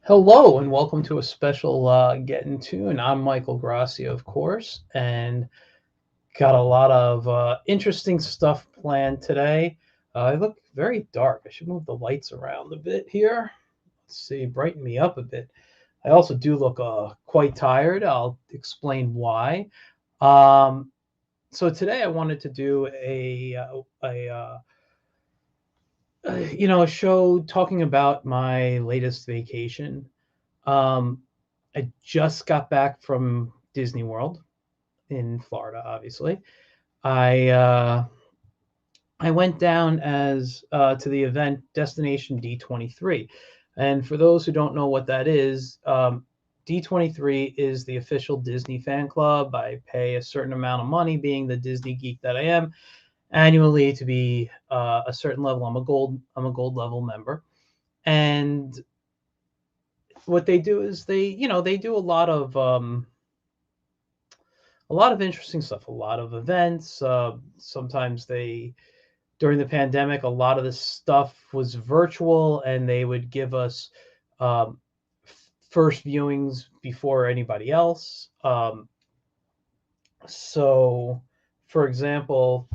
Hello and welcome to a special Getting Tune. I'm Michael Gracia, of course, and got a lot of interesting stuff planned today. I look very dark. I should move the lights around a bit here. Let's see, brighten me up a bit. I also do look quite tired. I'll explain why. Um, so today I wanted to do a show talking about my latest vacation. Um, I just got back from Disney World in Florida, obviously. I uh, I went down as to the event Destination D23, and for those who don't know what that is, D23 is the official Disney fan club. I pay a certain amount of money, being the Disney geek that I am, annually to be a certain level. I'm a gold level member, and what they do is they do a lot of interesting stuff, a lot of events. Sometimes during the pandemic, a lot of this stuff was virtual, and they would give us um, first viewings before anybody else. So, for example,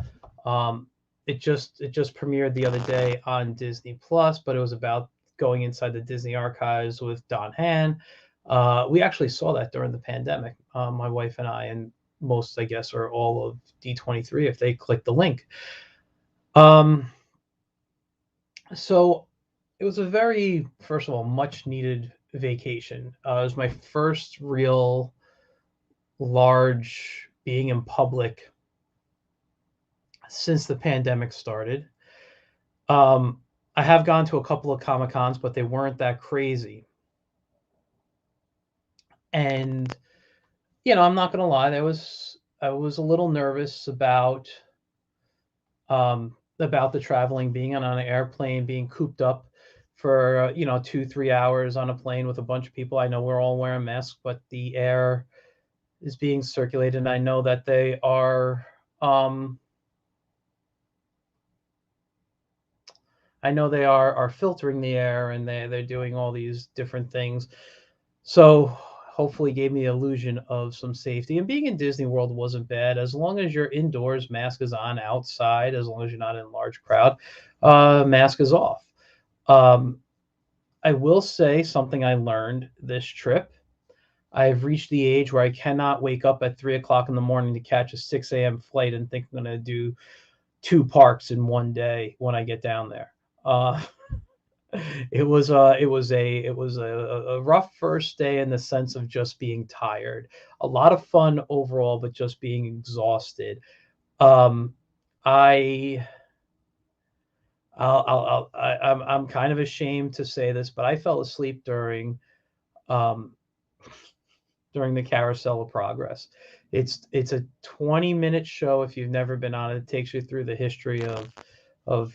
um, it just premiered the other day on Disney Plus, but it was about going inside the Disney archives with Don Hahn. We actually saw that during the pandemic, my wife and I, and most, I guess, or all of D23 if they click the link. Um, so it was a very, first of all, much needed vacation. It was my first real large being in public since the pandemic started. Um, I have gone to a couple of Comic Cons, but they weren't that crazy. And I'm not gonna lie, I was a little nervous about the traveling, being on an airplane, being cooped up for 2-3 hours on a plane with a bunch of people. I know we're all wearing masks, but the air is being circulated, and I know that they are. I know they are filtering the air, and they're doing all these different things. So hopefully gave me the illusion of some safety. And being in Disney World wasn't bad as long as you're indoors, mask is on. Outside, as long as you're not in a large crowd, mask is off. Um, I will say something I learned this trip. I've reached the age where I cannot wake up at 3 o'clock in the morning to catch a 6 a.m. flight and think I'm going to do two parks in one day when I get down there. Uh, it was a rough first day in the sense of just being tired. A lot of fun overall, but just being exhausted. Um, I I'm kind of ashamed to say this, but I fell asleep um, during the Carousel of Progress. It's a 20-minute show. If you've never been on it, it takes you through the history of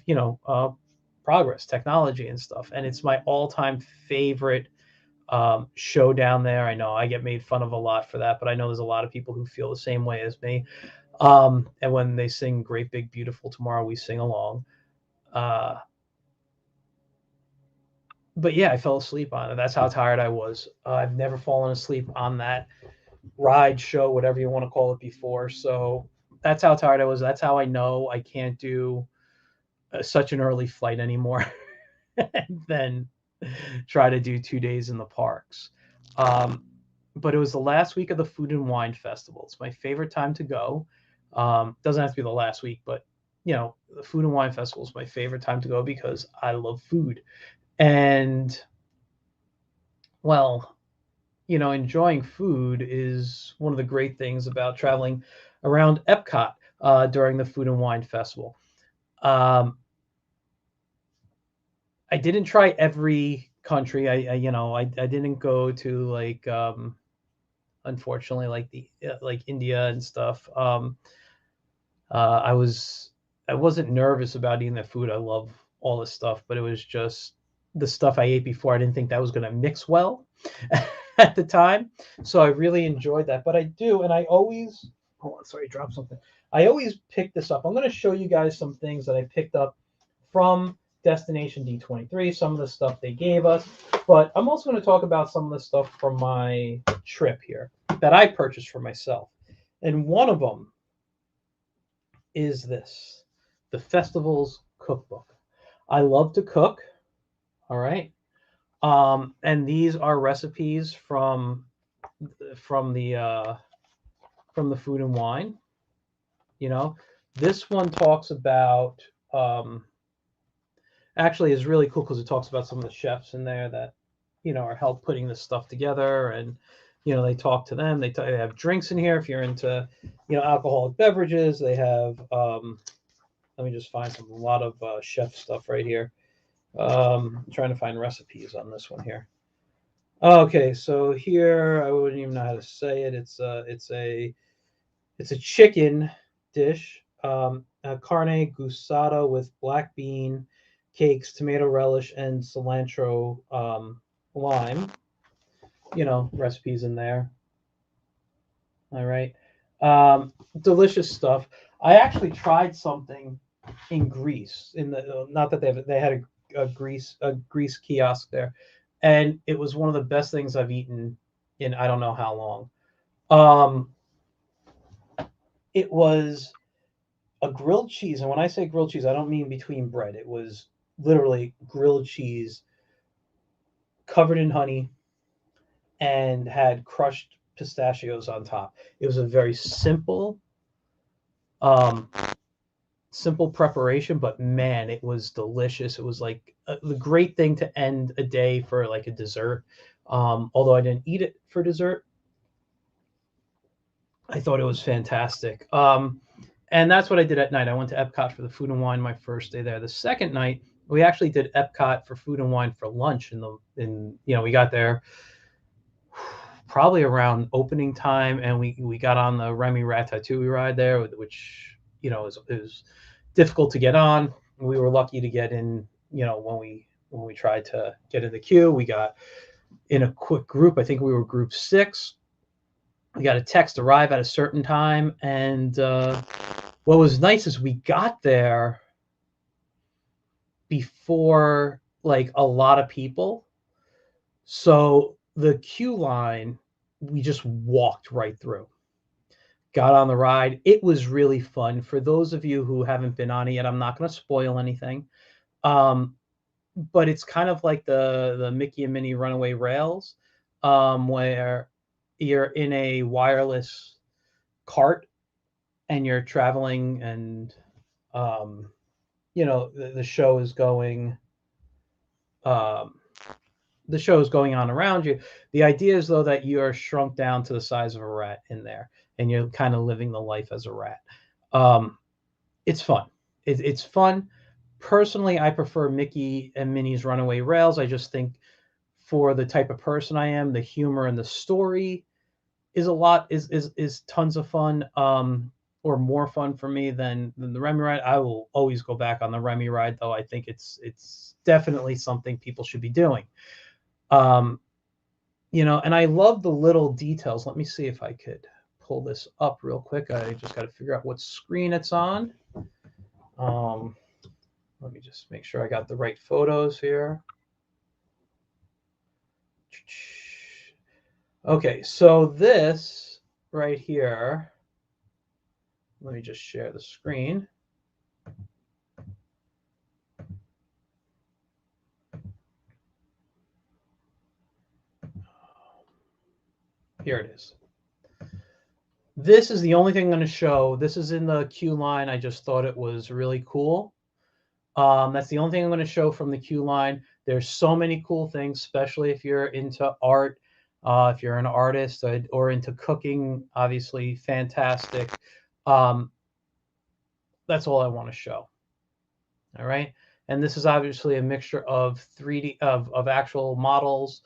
progress, technology, and stuff. And it's my all-time favorite show down there. I know I get made fun of a lot for that, but I know there's a lot of people who feel the same way as me. And when they sing "Great Big Beautiful Tomorrow," we sing along. Uh, but yeah, I fell asleep on it. That's how tired I was. I've never fallen asleep on that ride, show, whatever you want to call it, before. So that's how tired I was. That's how I know I can't do such an early flight anymore and then try to do 2 days in the parks. Um, but it was the last week of the Food and Wine Festival. It's my favorite time to go. Doesn't have to be the last week, but the Food and Wine Festival is my favorite time to go because I love food. And well, enjoying food is one of the great things about traveling around Epcot during the Food and Wine Festival. Um, I didn't try every country. I didn't go to like unfortunately like the like India and stuff. I was I wasn't nervous about eating the food. I love all this stuff, but it was just the stuff I ate before. I didn't think that was going to mix well at the time, so I really enjoyed that. But I do, and I always hold on. Sorry, I dropped something. I always pick this up. I'm going to show you guys some things that I picked up from Destination D23, some of the stuff they gave us, but I'm also going to talk about some of the stuff from my trip here that I purchased for myself. And one of them is this, the festival's cookbook. I love to cook, all right? And these are recipes from the Food and Wine. You know, this one talks about actually is really cool because it talks about some of the chefs in there that are help putting this stuff together, and they talk to them. They have drinks in here if you're into alcoholic beverages. They have let me just find a lot of chef stuff right here. I'm trying to find recipes on this one here. Okay, so here I wouldn't even know how to say it. It's a chicken dish, a carne gustada with black bean cakes, tomato relish, and cilantro lime. Recipes in there. All right, delicious stuff. I actually tried something in Greece. In the not that they had a Greece kiosk there, and it was one of the best things I've eaten in I don't know how long. It was a grilled cheese, and when I say grilled cheese, I don't mean between bread. It was literally grilled cheese covered in honey and had crushed pistachios on top. It was a very simple preparation, but man, it was delicious. It was like the great thing to end a day for like a dessert. Although I didn't eat it for dessert, I thought it was fantastic. And that's what I did at night. I went to Epcot for the Food and Wine my first day there. The second night, we actually did Epcot for Food and Wine for lunch. We got there probably around opening time, and we got on the Remy Ratatouille ride there, which is difficult to get on. We were lucky to get in. When we tried to get in the queue, we got in a quick group. I think we were group 6. We got a text arrive at a certain time, and what was nice is we got there before like a lot of people, so the queue line we just walked right through. Got on the ride. It was really fun. For those of you who haven't been on it yet, I'm not going to spoil anything, but it's kind of like the Mickey and Minnie Runaway Rails, where you're in a wireless cart and you're traveling, and the show is going on around you. The idea is though that you are shrunk down to the size of a rat in there, and you're kind of living the life as a rat. It's fun. It's fun. Personally, I prefer Mickey and Minnie's Runaway Rails. I just think for the type of person I am, the humor and the story is tons of fun, or more fun for me than the Remy ride. I will always go back on the Remy ride, though. I think it's definitely something people should be doing. And I love the little details. Let me see if I could pull this up real quick. I just got to figure out what screen it's on. Let me just make sure I got the right photos here. Okay, so this right here, let me just share the screen. Here it is. This is the only thing I'm going to show. This is in the queue line. I just thought it was really cool. That's the only thing I'm going to show from the queue line. There's so many cool things, especially if you're into art, if you're an artist, or into cooking, obviously fantastic. That's all I want to show. All right. And this is obviously a mixture of 3D of actual models,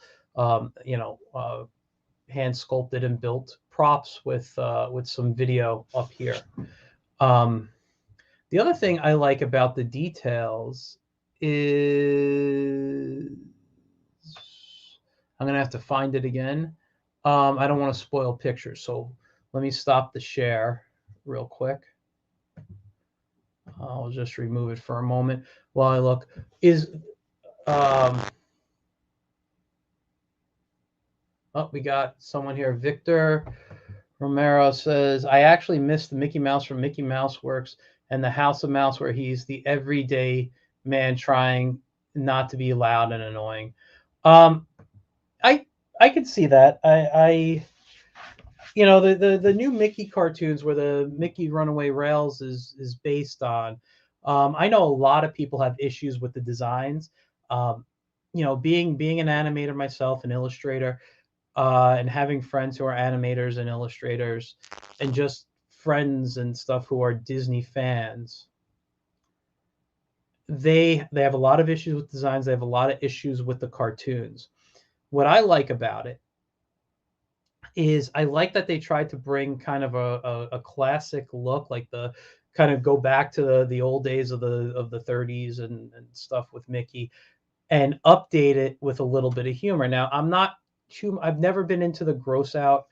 hand sculpted and built props with some video up here. The other thing I like about the details is I'm going to have to find it again. I don't want to spoil pictures, so let me stop the share real quick. I'll just remove it for a moment while I look. Is um, oh, we got someone here. Victor Romero says, I actually missed the Mickey Mouse from Mickey Mouse Works and the House of Mouse, where he's the everyday man trying not to be loud and annoying. Um, I I could see that. I you know, the new Mickey cartoons where the Mickey Runaway Rails is based on. I know a lot of people have issues with the designs. Um, you know, being an animator myself, an illustrator, and having friends who are animators and illustrators, and just friends and stuff who are Disney fans, they have a lot of issues with designs. They have a lot of issues with the cartoons. What I like about it is I like that they tried to bring kind of a classic look, like the kind of go back to the old days of the 30s and stuff with Mickey, and update it with a little bit of humor. Now, I've never been into the gross out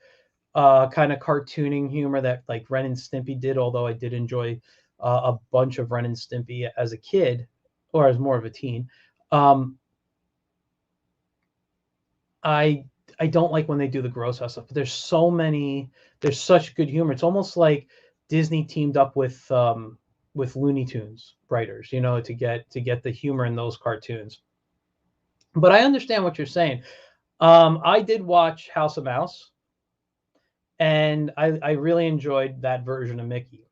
kind of cartooning humor that like Ren and Stimpy did, although I did enjoy a bunch of Ren and Stimpy as a kid or as more of a teen. Um, I I don't like when they do the gross out stuff. But there's such good humor. It's almost like Disney teamed up with Looney Tunes writers, you know, to get the humor in those cartoons. But I understand what you're saying. I did watch House of Mouse, and I really enjoyed that version of Mickey.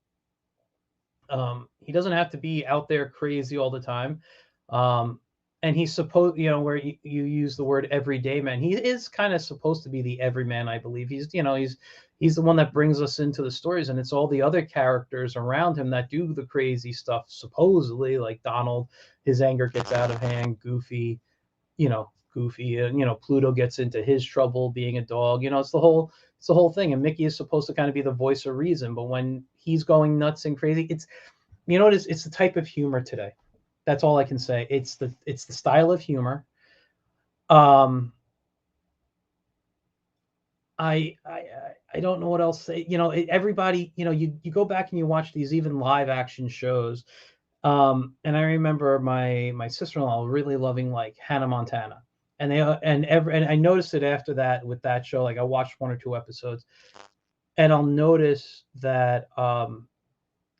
He doesn't have to be out there crazy all the time. Um, and he's supposed, you know, where you use the word everyday man, he is kind of supposed to be the everyman, I believe. He's the one that brings us into the stories, and it's all the other characters around him that do the crazy stuff, supposedly, like Donald, his anger gets out of hand, Goofy, and Pluto gets into his trouble being a dog. It's the whole thing. And Mickey is supposed to kind of be the voice of reason, but when he's going nuts and crazy, it's the type of humor today. That's all I can say. It's the style of humor. Um, I don't know what else to say. Everybody, you go back and you watch these even live action shows. And I remember my sister-in-law really loving like Hannah Montana. And I noticed it after that with that show. Like I watched one or two episodes, and I'll notice that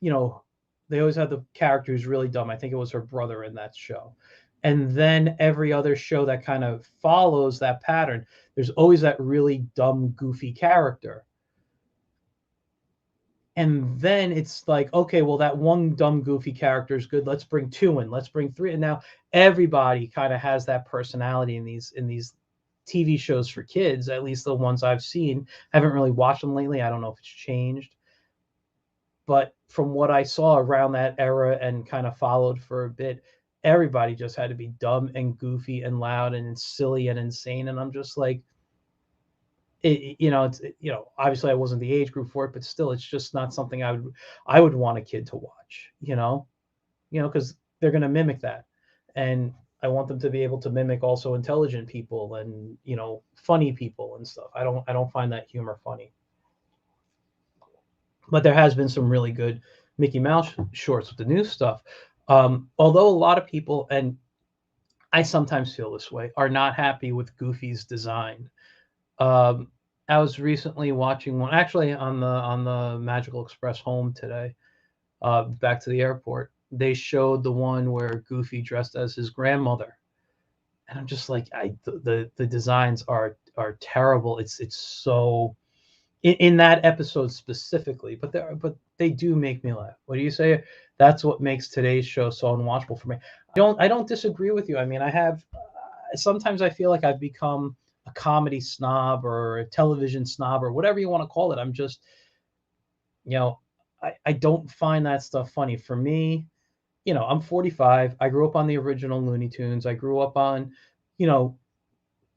you know, they always have the character who's really dumb. I think it was her brother in that show. And then every other show that kind of follows that pattern, there's always that really dumb, goofy character. And then it's like, okay, well, that one dumb, goofy character is good. Let's bring two in. Let's bring three. And now everybody kind of has that personality in these TV shows for kids. At least the ones I've seen. I haven't really watched them lately. I don't know if it's changed. But from what I saw around that era and kind of followed for a bit, everybody just had to be dumb and goofy and loud and silly and insane. And I'm just like, obviously I wasn't the age group for it, but still, it's just not something I would want a kid to watch. Because they're going to mimic that, and I want them to be able to mimic also intelligent people and funny people and stuff. I don't find that humor funny. But there has been some really good Mickey Mouse shorts with the new stuff. Although a lot of people, and I sometimes feel this way, are not happy with Goofy's design. Um, I was recently watching one actually on the Magical Express home today, back to the airport. They showed the one where Goofy dressed as his grandmother, and I'm just like, the designs are terrible. It's so in that episode specifically, but they do make me laugh. What do you say? That's what makes today's show so unwatchable for me. I don't disagree with you. I mean, I have sometimes I feel like I've become a comedy snob or a television snob or whatever you want to call it. I'm just, I don't find that stuff funny. For me, I'm 45. I grew up on the original Looney Tunes. I grew up on, you know,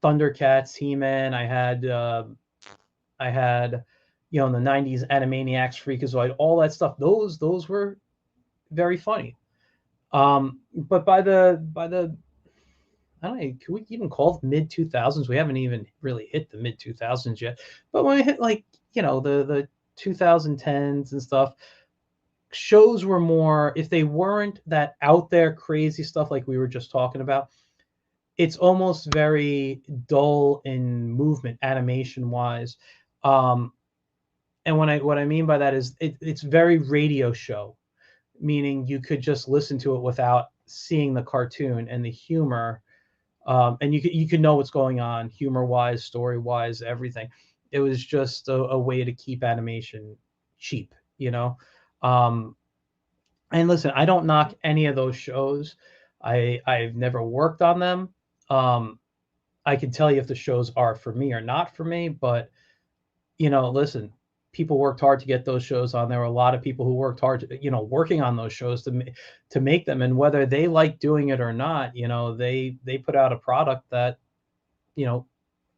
Thundercats, He-Man. I had, in the 90s, Animaniacs, Freakazoid, all that stuff. Those were very funny. But by the I don't know, can we even call it mid 2000s? We haven't even really hit the mid 2000s yet. But when we hit like, the 2010s and stuff, shows were more, if they weren't that out there crazy stuff like we were just talking about, it's almost very dull in movement, animation wise. And what I mean by that is it's very radio show, meaning you could just listen to it without seeing the cartoon and the humor, and you could know what's going on, humor wise, story wise, everything. It was just a way to keep animation cheap, you know. Um, and listen, I don't knock any of those shows. I've never worked on them. Um, I can tell you if the shows are for me or not for me, but listen, people worked hard to get those shows on. There were a lot of people who worked hard, working on those shows to make them, and whether they like doing it or not, they put out a product that you know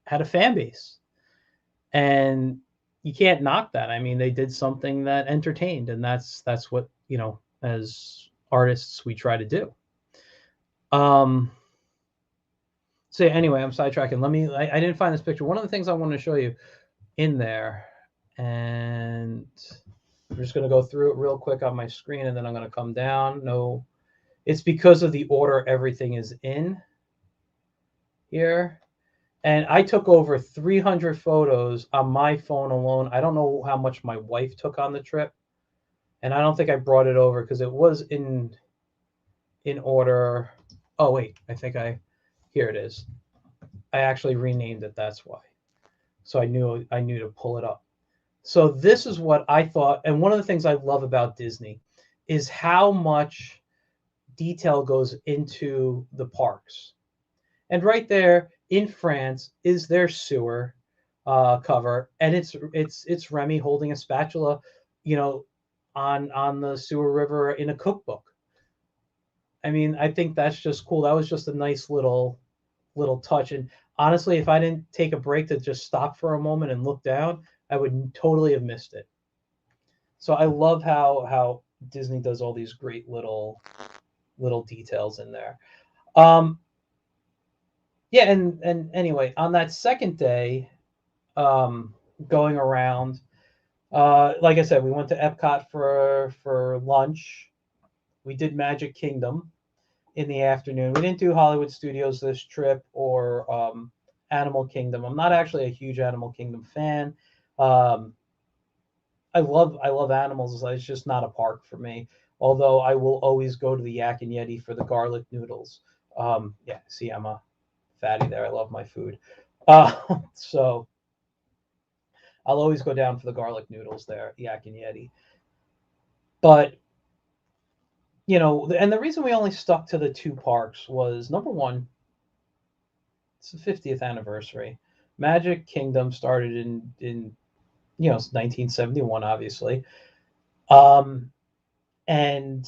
had a fan base, and you can't knock that. I mean, they did something that entertained, and that's what as artists we try to do. Um, so anyway, I'm sidetracking. I didn't find this picture. One of the things I wanted to show you in there, and I'm just going to go through it real quick on my screen, and then I'm going to come down. No, it's because of the order everything is in here. And I took over 300 photos on my phone alone. I don't know how much my wife took on the trip, and I don't think I brought it over because it was in order. Oh wait, here it is. I actually renamed it. That's why. So I knew to pull it up. So this is what I thought, and one of the things I love about Disney is how much detail goes into the parks. And right there in France is their sewer cover, and it's Remy holding a spatula, on the sewer river in a cookbook. I mean, I think that's just cool. That was just a nice little touch. And honestly, if I didn't take a break to just stop for a moment and look down, I would totally have missed it. So I love how Disney does all these great little details in there. Yeah, and anyway, on that second day, going around, like I said, we went to Epcot for lunch. We did Magic Kingdom in the afternoon. We didn't do Hollywood Studios this trip or Animal Kingdom. I'm not actually a huge Animal Kingdom fan. I love animals. It's just not a park for me. Although I will always go to the Yak and Yeti for the garlic noodles. Yeah, see, I'm a fatty there. I love my food. So I'll always go down for the garlic noodles there, Yak and Yeti. But and the reason we only stuck to the two parks was, number one, it's the 50th anniversary. Magic Kingdom started in 1971, obviously. And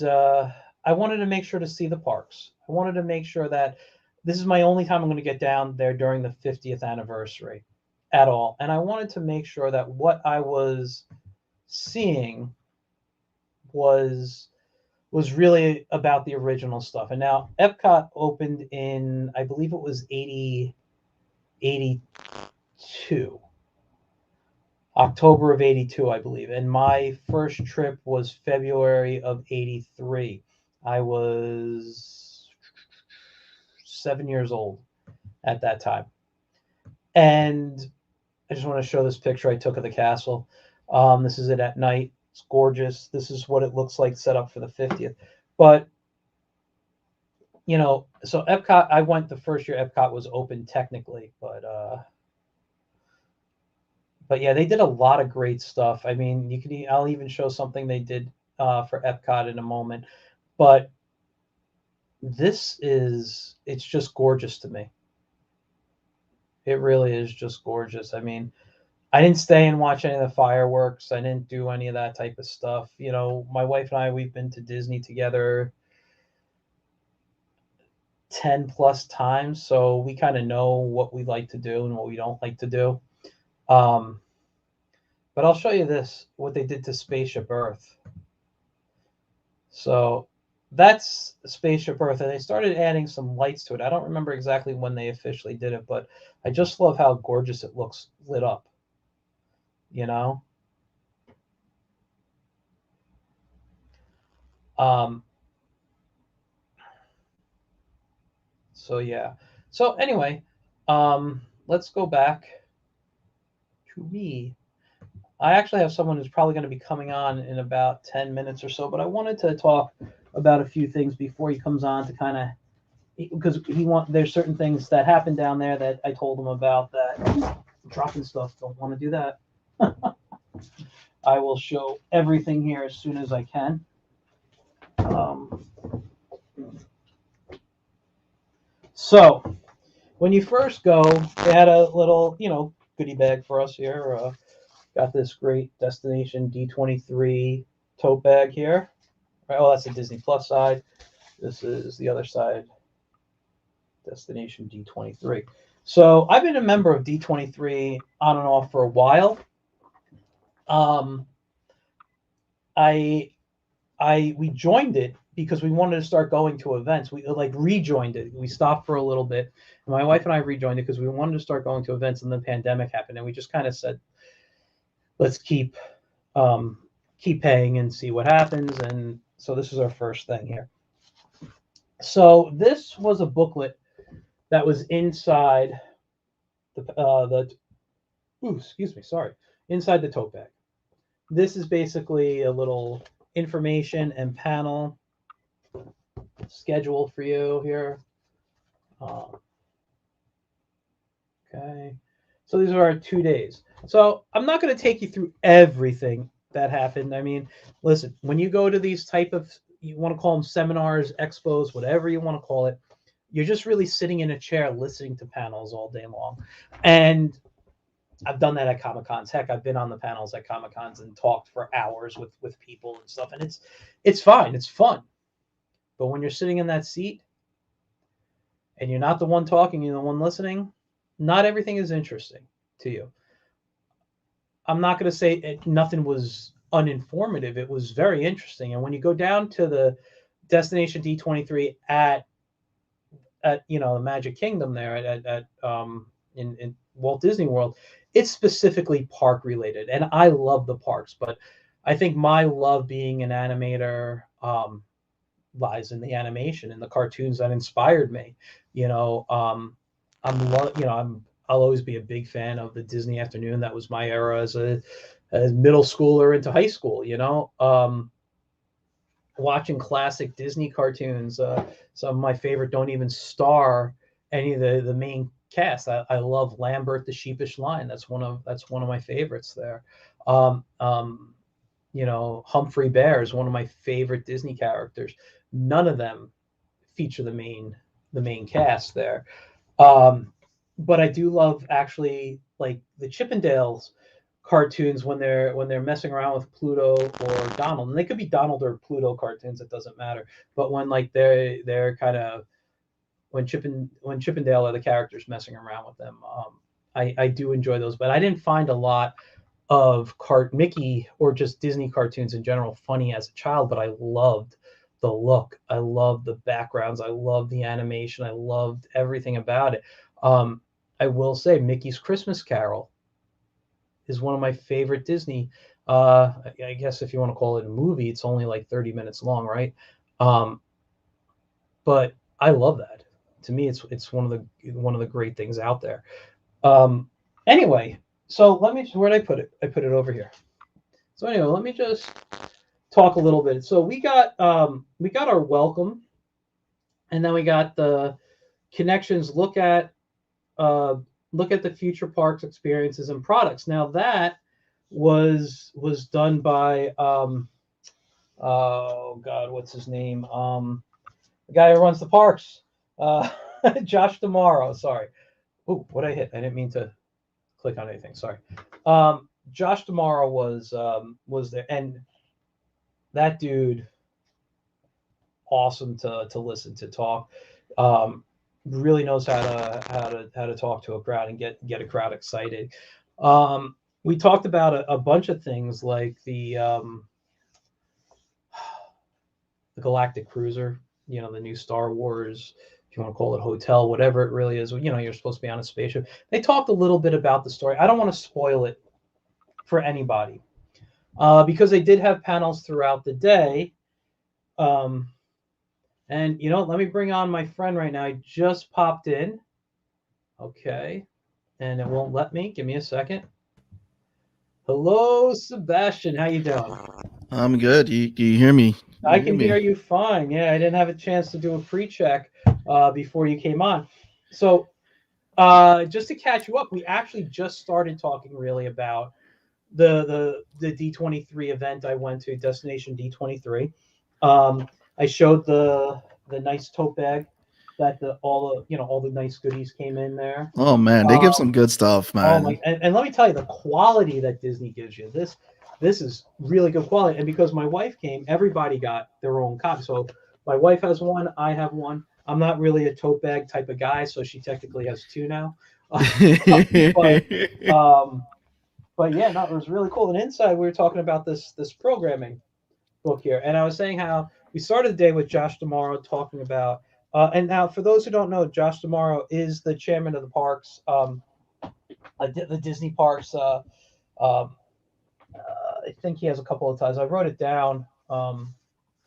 I wanted to make sure to see the parks. I wanted to make sure that this is my only time I'm going to get down there during the 50th anniversary at all. And I wanted to make sure that what I was seeing was really about the original stuff. And now Epcot opened in, I believe it was 82. October of 82, I believe. And my first trip was February of 83. I was 7 years old at that time. And I just want to show this picture I took of the castle. This is it at night. It's gorgeous. This is what it looks like set up for the 50th. But, so Epcot, I went the first year Epcot was open technically, but yeah, they did a lot of great stuff. I mean, I'll even show something they did for Epcot in a moment. But it's just gorgeous to me. It really is just gorgeous. I mean, I didn't stay and watch any of the fireworks. I didn't do any of that type of stuff. My wife and I, we've been to Disney together 10 plus times, so we kind of know what we like to do and what we don't like to do. But I'll show you what they did to Spaceship Earth. So that's Spaceship Earth, and they started adding some lights to it. I don't remember exactly when they officially did it, but I just love how gorgeous it looks lit up. Um, so yeah. So anyway, let's go back to me. I actually have someone who's probably going to be coming on in about 10 minutes or so, but I wanted to talk about a few things before he comes on to kind of, because there's certain things that happen down there that I told him about that dropping stuff. Don't want to do that. I will show everything here as soon as I can. So when you first go, they had a little, goodie bag for us here. Got this great Destination D23 tote bag here. Right, well, that's the Disney Plus side. This is the other side, Destination D23. So I've been a member of D23 on and off for a while. We joined it because we wanted to start going to events. We rejoined it. We stopped for a little bit. And my wife and I rejoined it because we wanted to start going to events, and the pandemic happened, and we just kind of said, let's keep paying and see what happens. And so this is our first thing here. So this was a booklet that was inside inside the tote bag. This is basically a little information and panel schedule for you here. Okay, so these are our 2 days. So I'm not going to take you through everything that happened. I mean, listen, when you go to these type of, you want to call them seminars, expos, whatever you want to call it, you're just really sitting in a chair listening to panels all day long. And I've done that at Comic-Cons. Heck, I've been on the panels at Comic-Cons and talked for hours with people and stuff. And it's fine. It's fun. But when you're sitting in that seat and you're not the one talking, you're the one listening, not everything is interesting to you. I'm not going to say nothing was uninformative. It was very interesting. And when you go down to the Destination D23 at the Magic Kingdom there in Walt Disney World, it's specifically park related, and I love the parks, but I think my love being an animator lies in the animation and the cartoons that inspired me. I'll always be a big fan of the Disney Afternoon. That was my era as a middle schooler into high school. Watching classic Disney cartoons. Some of my favorite don't even star any of the main cast. I love Lambert the Sheepish Lion. That's one of my favorites there. Humphrey Bear is one of my favorite Disney characters. None of them feature the main cast there. But I do love actually like the Chippendales cartoons when they're messing around with Pluto or Donald, and they could be Donald or Pluto cartoons. It doesn't matter. But when they're kind of when Chippendale are the characters messing around with them, I do enjoy those. But I didn't find a lot of Mickey or just Disney cartoons in general funny as a child. But I loved the look. I loved the backgrounds. I loved the animation. I loved everything about it. I will say Mickey's Christmas Carol is one of my favorite Disney. I guess if you want to call it a movie, it's only like 30 minutes long, right? But I love that. To me, it's one of the great things out there. Anyway, so where did I put it? I put it over here. So anyway, let me just talk a little bit. So we got our welcome, and then we got the connections. Look at the future parks, experiences, and products. Now that was done by oh God, what's his name? The guy who runs the parks, Josh D'Amaro. Sorry. Oh, what I hit? I didn't mean to click on anything. Sorry. Josh D'Amaro was there, and that dude, awesome to listen to talk. Really knows how to talk to a crowd and get a crowd excited. We talked about a bunch of things like the Galactic Cruiser, the new Star Wars, if you want to call it hotel, whatever it really is. You're supposed to be on a spaceship. They talked a little bit about the story. I don't want to spoil it for anybody because they did have panels throughout the day. Um, and let me bring on my friend right now. I just popped in. Okay, and it won't let me. Give me a second. Hello, Sebastian. How you doing? I'm good. Do you hear me? I You hear can hear me? you fine. Yeah, I didn't have a chance to do a pre-check before you came on. So, just to catch you up, we actually just started talking really about the D23 event I went to, Destination D23. I showed the nice tote bag that all the nice goodies came in there. Oh man, they give Um, some good stuff, oh my, man. and let me tell you the quality that Disney gives you. This is really good quality. And because my wife came, everybody got their own copy. So my wife has one, I have one. I'm not really a tote bag type of guy, so she technically has two now. but um, but yeah, no, it was really cool. And inside, we were talking about this programming book here, and I was saying how we started the day with Josh Tomorrow talking about. And now, for those who don't know, Josh Tomorrow is the chairman of the parks, the Disney parks. I think he has a couple of titles. I wrote it down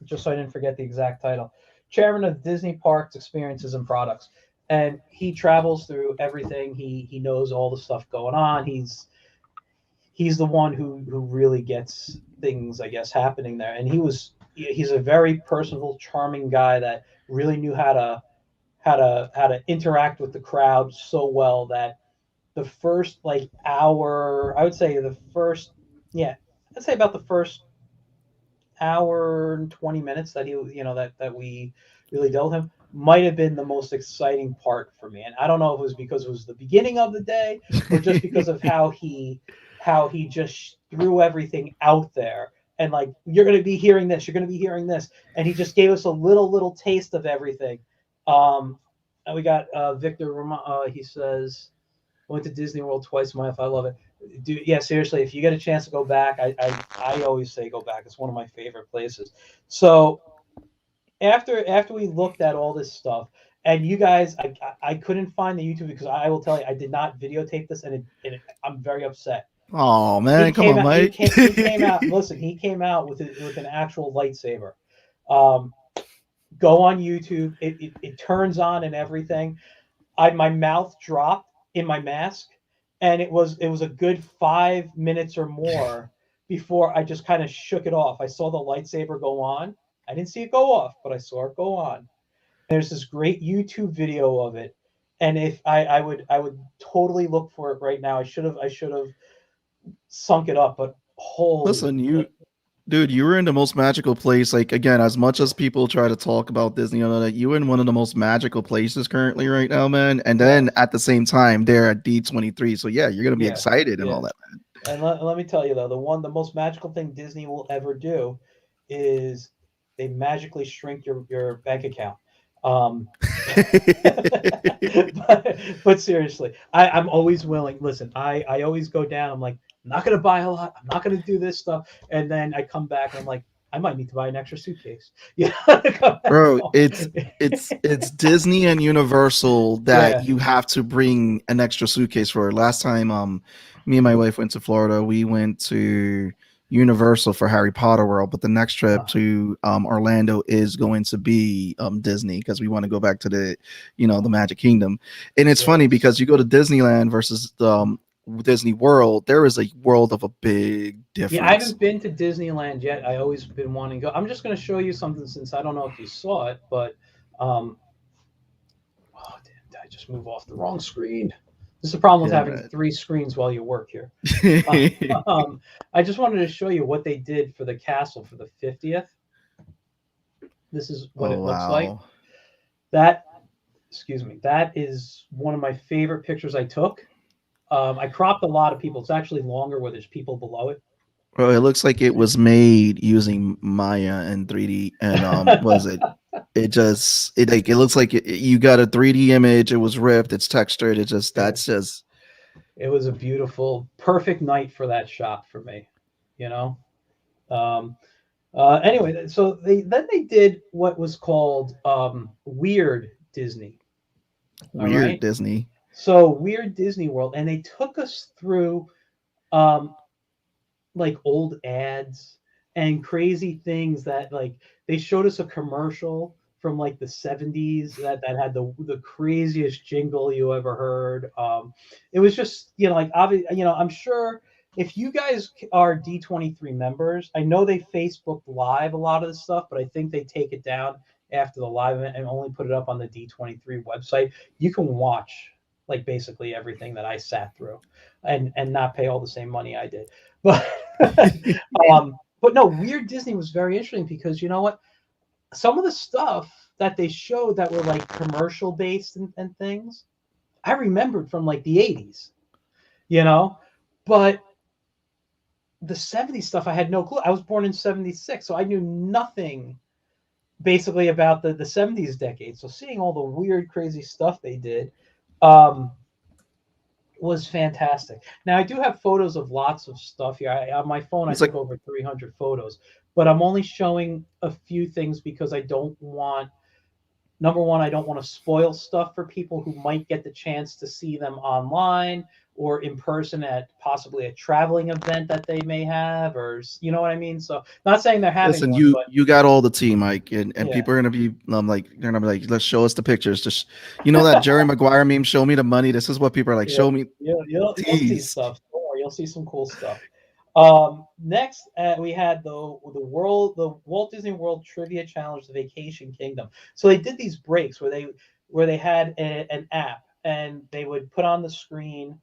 just so I didn't forget the exact title. Chairman of Disney Parks Experiences and Products, and he travels through everything. He knows all the stuff going on. He's the one who really gets things, I guess, happening there. And he's a very personable, charming guy that really knew how to interact with the crowd so well that the first like hour, I would say the first, yeah, I'd say about the first hour and 20 minutes that that we really dealt with him might have been the most exciting part for me. And I don't know if it was because it was the beginning of the day or just because of how he just threw everything out there, and like, you're going to be hearing this, you're going to be hearing this, and he just gave us a little taste of everything. And we got Victor he says, went to Disney World twice in my life. I love it. Dude, yeah, seriously, if you get a chance to go back, I always say go back. It's one of my favorite places. So after we looked at all this stuff, and you guys, I couldn't find the YouTube because I will tell you, I did not videotape this, I'm very upset. Oh He man, come came on, out. He Mike. came. He came out. Listen, he came out with an actual lightsaber. Um, go on YouTube. It turns on and everything. My mouth dropped in my mask, and it was a good 5 minutes or more before I just kind of shook it off. I saw the lightsaber go on. I didn't see it go off, but I saw it go on. There's this great YouTube video of it, and if I would totally look for it right now. I should have sunk it up, but holy, Listen, dude, you were in the most magical place. Like again, as much as people try to talk about Disney, that you're in one of the most magical places currently right now, man. And yeah, then at the same time, they're at D23. So yeah, you're gonna be yeah, excited and all yeah. that, And let me tell you though, the most magical thing Disney will ever do is they magically shrink your bank account. Um, man. but seriously, I'm always willing. Listen, I always go down. I'm like, I'm not gonna buy a lot. I'm not gonna do this stuff, and then I come back and I'm like, I might need to buy an extra suitcase. Yeah, come back Bro, home. it's Disney and Universal that Yeah. you have to bring an extra suitcase for. Last time me and my wife went to Florida, we went to Universal for Harry Potter World, but the next trip Uh, to Orlando is going to be Disney because we want to go back to the Magic Kingdom. And it's funny yes. because you go to Disneyland versus Disney World, there is a world of a big Yeah, I difference. haven't been to Disneyland yet. I always been wanting to go. I'm just going to show you something since I don't know if you saw it, but um, oh damn, did I just move off the wrong screen? This is the problem with Yeah, having man. three screens while you work here. Uh, I just wanted to show you what they did for the castle for the 50th. This is what Oh it looks like. wow. That, excuse me, that is one of my favorite pictures I took. I cropped a lot of people. It's actually longer where there's people below it. Bro, it looks like it was made using Maya and 3D and was it it looks like you got a 3D image, it was ripped, it's textured, it just Yeah. that's just It was a beautiful, perfect night for that shot for me. You know. Um, anyway, so they did what was called Weird Disney. All weird right. Disney. So Weird Disney World, and they took us through um, like old ads. and crazy things that like they showed us a commercial from like the 70s that had the craziest jingle you ever heard. It was just, like obviously, I'm sure if you guys are D23 members, I know they Facebook live a lot of the stuff, but I think they take it down after the live event and only put it up on the D23 website. You can watch like basically everything that I sat through and not pay all the same money I did. But but no, Weird Disney was very interesting because you know what? Some of the stuff that they showed that were like commercial based and things, I remembered from like the 80s, you know, but the 70s stuff, I had no clue. I was born in 76, so I knew nothing basically about the 70s decade. So seeing all the weird, crazy stuff they did um, was fantastic. Now, I do have photos of lots of stuff here. On my phone, I It's like took over 300 photos, but I'm only showing a few things because I don't want number one, I don't want to spoil stuff for people who might get the chance to see them online or in person at possibly a traveling event that they may have, or you know what I mean. So, not saying they're having listen, one, you but you got all the tea, Mike, and yeah, people are gonna be like they're gonna be like, let's show us the pictures. Just that Jerry Maguire meme, show me the money. This is what people are like, yeah, show me you'll see tease. stuff. Don't worry, you'll see some cool stuff. Next, we had the Walt Disney World Trivia Challenge, the Vacation Kingdom. So they did these breaks where they had an app and they would put on the screen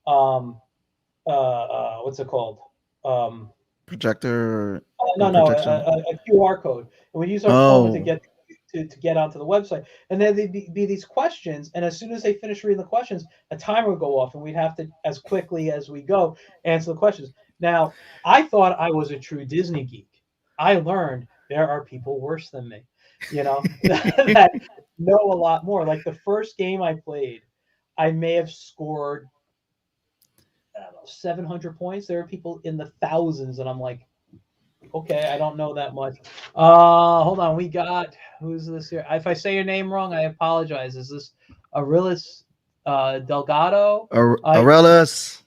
um, what's it called? Um, Projector no, or no, projection. a QR code, and we use our phone to Oh, get onto the website. And then there'd be these questions, and as soon as they finish reading the questions, a timer would go off, and we'd have to, as quickly as we go, answer the questions. Now, I thought I was a true Disney geek. I learned there are people worse than me, that know a lot more. Like the first game I played, I may have scored, I don't know, 700 points. There are people in the thousands, and I'm like, okay, I don't know that much. Hold on. We got who's this here? If I say your name wrong, I apologize. Is this Arilis Delgado? Aurelius.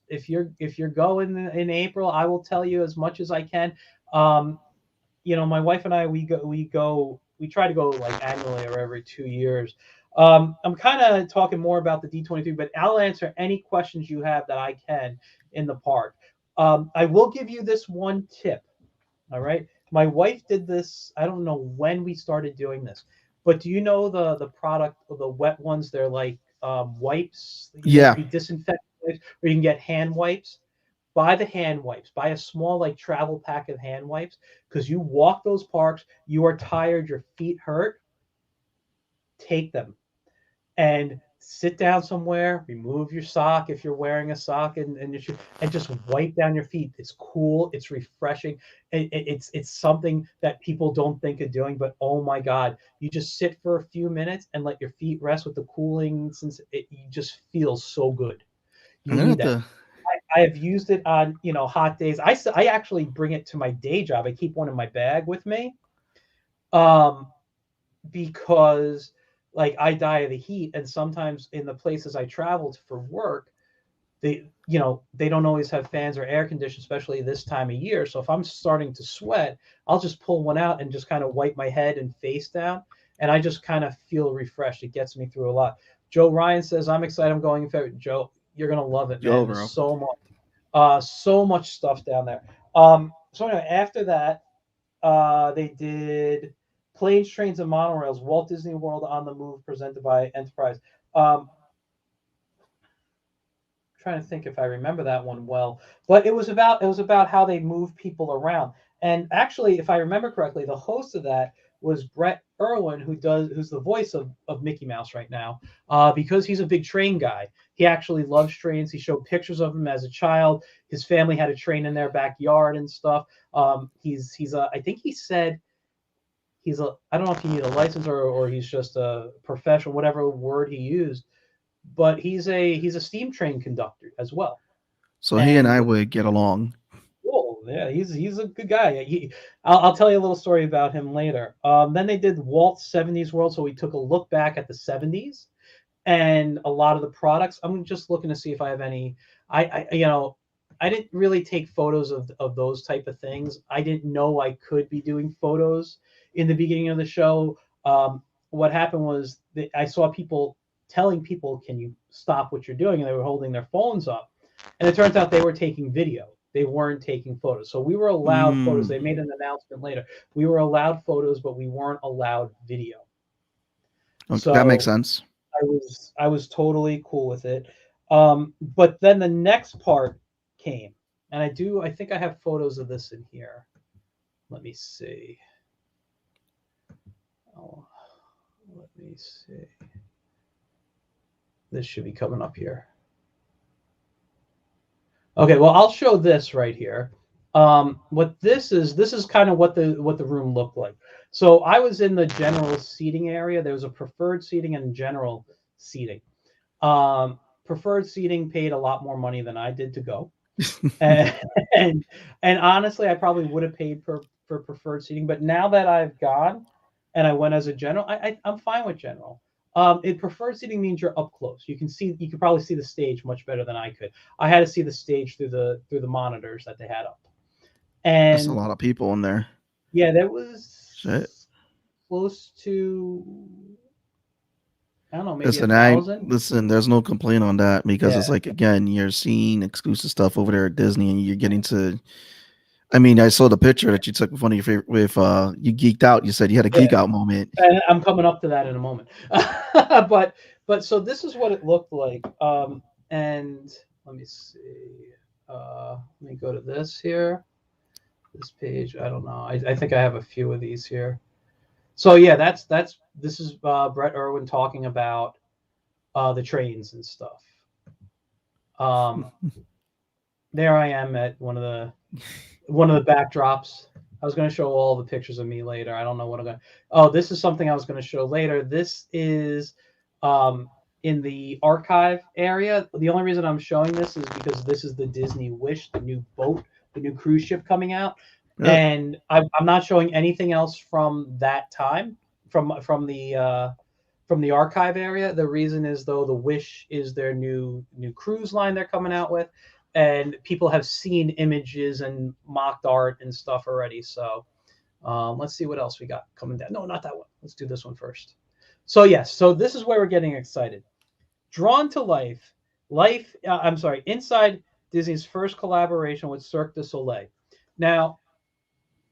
If you're going in April, I will tell you as much as I can. Um, my wife and I we try to go like annually or every 2 years. I'm kind of talking more about the D23, but I'll answer any questions you have that I can in the park. I will give you this one tip. All right. My wife did this. I don't know when we started doing this, but do you know the product, the wet ones? They're like wipes. They could Yeah. be disinfectant wipes, or you can get hand wipes. Buy the hand wipes. Buy a small like travel pack of hand wipes because you walk those parks. You are tired. Your feet hurt. Take them and sit down somewhere, remove your sock if you're wearing a sock and your shoe, and just wipe down your feet. It's cool, it's refreshing. It's something that people don't think of doing, but oh my God, you just sit for a few minutes and let your feet rest with the cooling, since you just feel so good. I'm You gonna need have that. to. I have used it on hot days. I actually bring it to my day job. I keep one in my bag with me. Um, because like I die of the heat, and sometimes in the places I traveled for work, they don't always have fans or air conditioning, especially this time of year. So if I'm starting to sweat, I'll just pull one out and just kind of wipe my head and face down, and I just kind of feel refreshed. It gets me through a lot. Joe Ryan says, I'm excited, I'm going in February. Joe, you're gonna love it, man. Yo, There's bro. so much stuff down there. So anyway, after that, they did Planes, Trains, and Monorails, Walt Disney World on the Move, presented by Enterprise. Trying to think if I remember that one well, but it was about how they move people around. And actually, if I remember correctly, the host of that was Brett Irwin, who's the voice of Mickey Mouse right now, because he's a big train guy. He actually loves trains. He showed pictures of him as a child. His family had a train in their backyard and stuff. He's a, I think he said he's a, I don't know if you need a license or he's just a professional, whatever word he used, but he's a steam train conductor as well. So he and And I would get along. cool, yeah, he's a good guy. I'll tell you a little story about him later. Then they did Walt's 70s World, so we took a look back at the 70s and a lot of the products. I'm just looking to see if I have any. I I didn't really take photos of those type of things. I didn't know I could be doing photos in the beginning of the show. What happened was that I saw people telling people, "Can you stop what you're doing?" And they were holding their phones up, and it turns out they were taking video. They weren't taking photos. So we were allowed photos. Mm, They made an announcement later. We were allowed photos, but we weren't allowed video. okay, that makes So sense. I was totally cool with it. But then the next part came, and I think I have photos of this in here. Let me see. Oh, let me see. This should be coming up here. Okay, well I'll show this right here. What this is kind of what the room looked like. So I was in the general seating area. There was a preferred seating and general seating. Preferred seating paid a lot more money than I did to go. and and, and honestly, I probably would have paid for preferred seating. But now that I've gone and I went as a general, I'm fine with general. It preferred seating means you're up close. You can probably see the stage much better than I could. I had to see the stage through the monitors that they had up, That's a and lot of people in there. yeah, that Shit. was close to, I don't know, maybe a Listen, I thousand. listen. There's no complaint on that because Yeah, it's like again, you're seeing exclusive stuff over there at Disney, and you're getting to. I mean, I saw the picture that you took with one of your favorite. With you geeked out. You said you had a yeah. geek out moment. And I'm coming up to that in a moment. but so this is what it looked like. And let me see. Let me go to this here. This page. I don't know. I think I have a few of these here. So yeah, that's this is Brett Irwin talking about the trains and stuff. Um, there I am at one of the backdrops. I was going to show all the pictures of me later. I don't know what I'm going to. Oh, this is something I was going to show later. This is um, in the archive area. The only reason I'm showing this is because this is the Disney Wish, the new boat, the new cruise ship coming out, Yep. and I'm not showing anything else from that time from the archive area. The reason is though the Wish is their new cruise line they're coming out with, and people have seen images and mocked art and stuff already. So let's see what else we got coming down. No, not that one. Let's do this one first. So yes, so this is where we're getting excited. Drawn to life, I'm sorry, inside Disney's first collaboration with Cirque du Soleil. Now,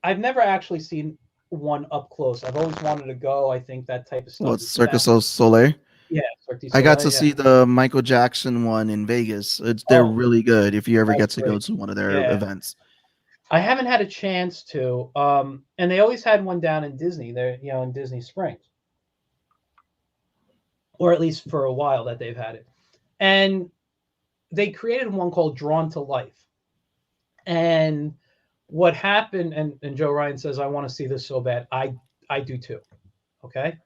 I've never actually seen one up close. I've always wanted to go. I think that type of stuff What's is Circus fascinating. du Soleil? Yeah, Cirque du I got Soleil. to Yeah. see the Michael Jackson one in Vegas. They're Oh, really good if you ever that's get to go great. to one of their Yeah. events. I haven't had a chance to. And they always had one down in Disney. There, in Disney Springs, or at least for a while that they've had it. And they created one called Drawn to Life. And what happened? And Joe Ryan says, "I want to see this so bad." I do too. Okay,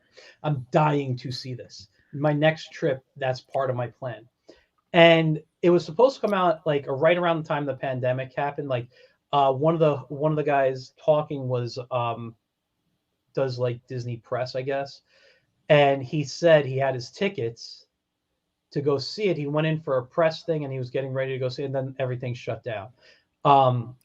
I'm dying to see this. My next trip, that's part of my plan. And it was supposed to come out like right around the time the pandemic happened. Like one of the guys talking was does like Disney press, I guess. And he said he had his tickets to go see it. He went in for a press thing and he was getting ready to go see it, and then everything shut down. Um,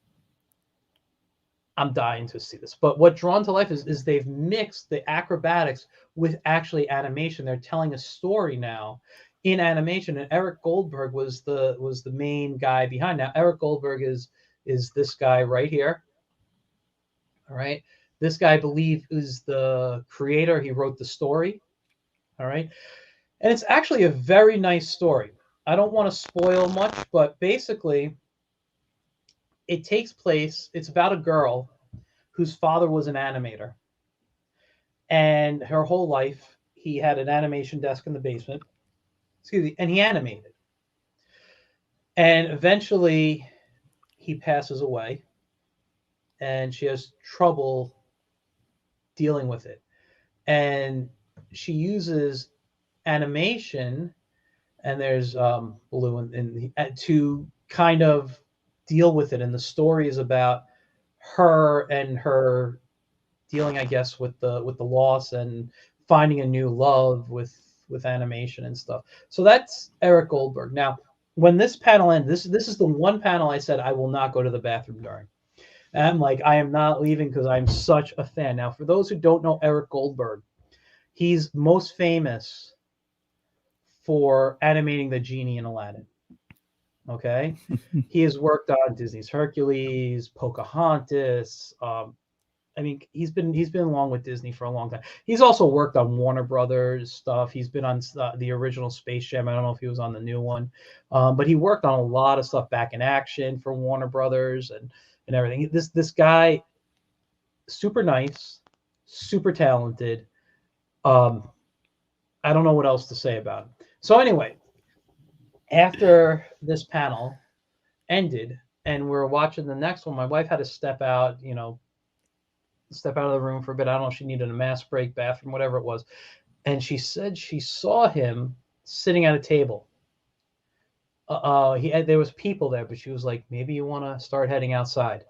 I'm dying to see this. But what Drawn to Life is they've mixed the acrobatics with actually animation. They're telling a story now in animation, and Eric Goldberg was the main guy behind. Now Eric Goldberg is this guy right here. All right. This guy, I believe, is the creator. He wrote the story. All right. And it's actually a very nice story. I don't want to spoil much, but basically, it takes place, it's about a girl whose father was an animator. And her whole life, he had an animation desk in the basement. Excuse me. And he animated. And eventually, he passes away. And she has trouble dealing with it. And she uses animation, and there's Blue to kind of deal with it. And the story is about her and her dealing, I guess, with the loss and finding a new love with animation and stuff. So that's Eric Goldberg. Now, when this panel ended, this is the one panel I said I will not go to the bathroom during. And I'm like, I am not leaving because I'm such a fan. Now, for those who don't know Eric Goldberg, he's most famous for animating the genie in Aladdin. Okay, he has worked on Disney's Hercules, Pocahontas. I mean, he's been along with Disney for a long time. He's also worked on Warner Brothers stuff. He's been on the original Space Jam. I don't know if he was on the new one, but he worked on a lot of stuff back in action for Warner Brothers and everything. This guy, super nice, super talented. I don't know what else to say about him. So anyway, after this panel ended and we were watching the next one, my wife had to step out, step out of the room for a bit. I don't know if she needed a mass break, bathroom, whatever it was. And she said she saw him sitting at a table. There was people there, but she was like, maybe you want to start heading outside.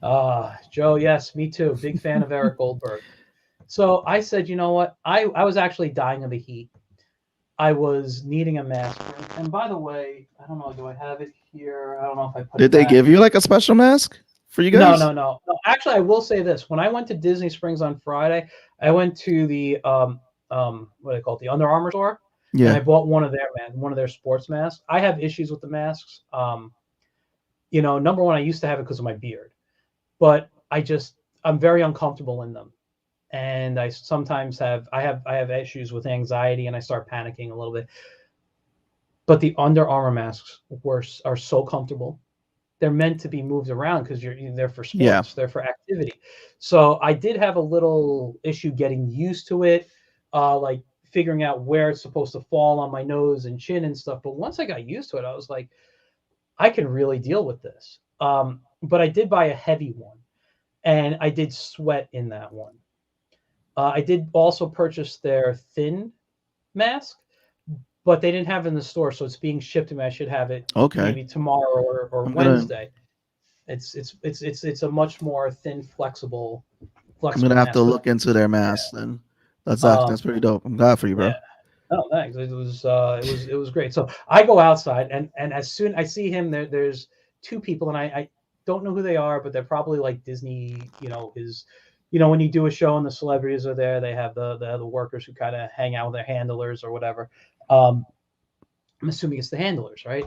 Joe, yes, me too. Big fan of Eric Goldberg. So I said, you know what? I was actually dying of the heat. I was needing a mask. And by the way, I don't know, do I have it here? I don't know if I put it Did they give you like a special mask for you guys? No. Actually, I will say this. When I went to Disney Springs on Friday, I went to the what do they call it? The Under Armour store. Yeah. And I bought one of their sports masks. I have issues with the masks. Number one, I used to have it because of my beard. But I'm very uncomfortable in them. And I sometimes have issues with anxiety and I start panicking a little bit. But the Under Armour masks are so comfortable. They're meant to be moved around because they're for sports, yeah. They're for activity. So I did have a little issue getting used to it, like figuring out where it's supposed to fall on my nose and chin and stuff. But once I got used to it, I was like, I can really deal with this. But I did buy a heavy one, and I did sweat in that one. I did also purchase their thin mask, but they didn't have it in the store, so it's being shipped to me. I should have it maybe tomorrow or Wednesday. It's a much more thin, flexible. I'm gonna have to look into their masks then. That's pretty dope. I'm glad for you, bro. Yeah. Oh, thanks. It was great. So I go outside, and as soon I see him, there's two people, and I don't know who they are, but they're probably like Disney. When you do a show and the celebrities are there, they have the workers who kind of hang out with their handlers or whatever. I'm assuming it's the handlers, right?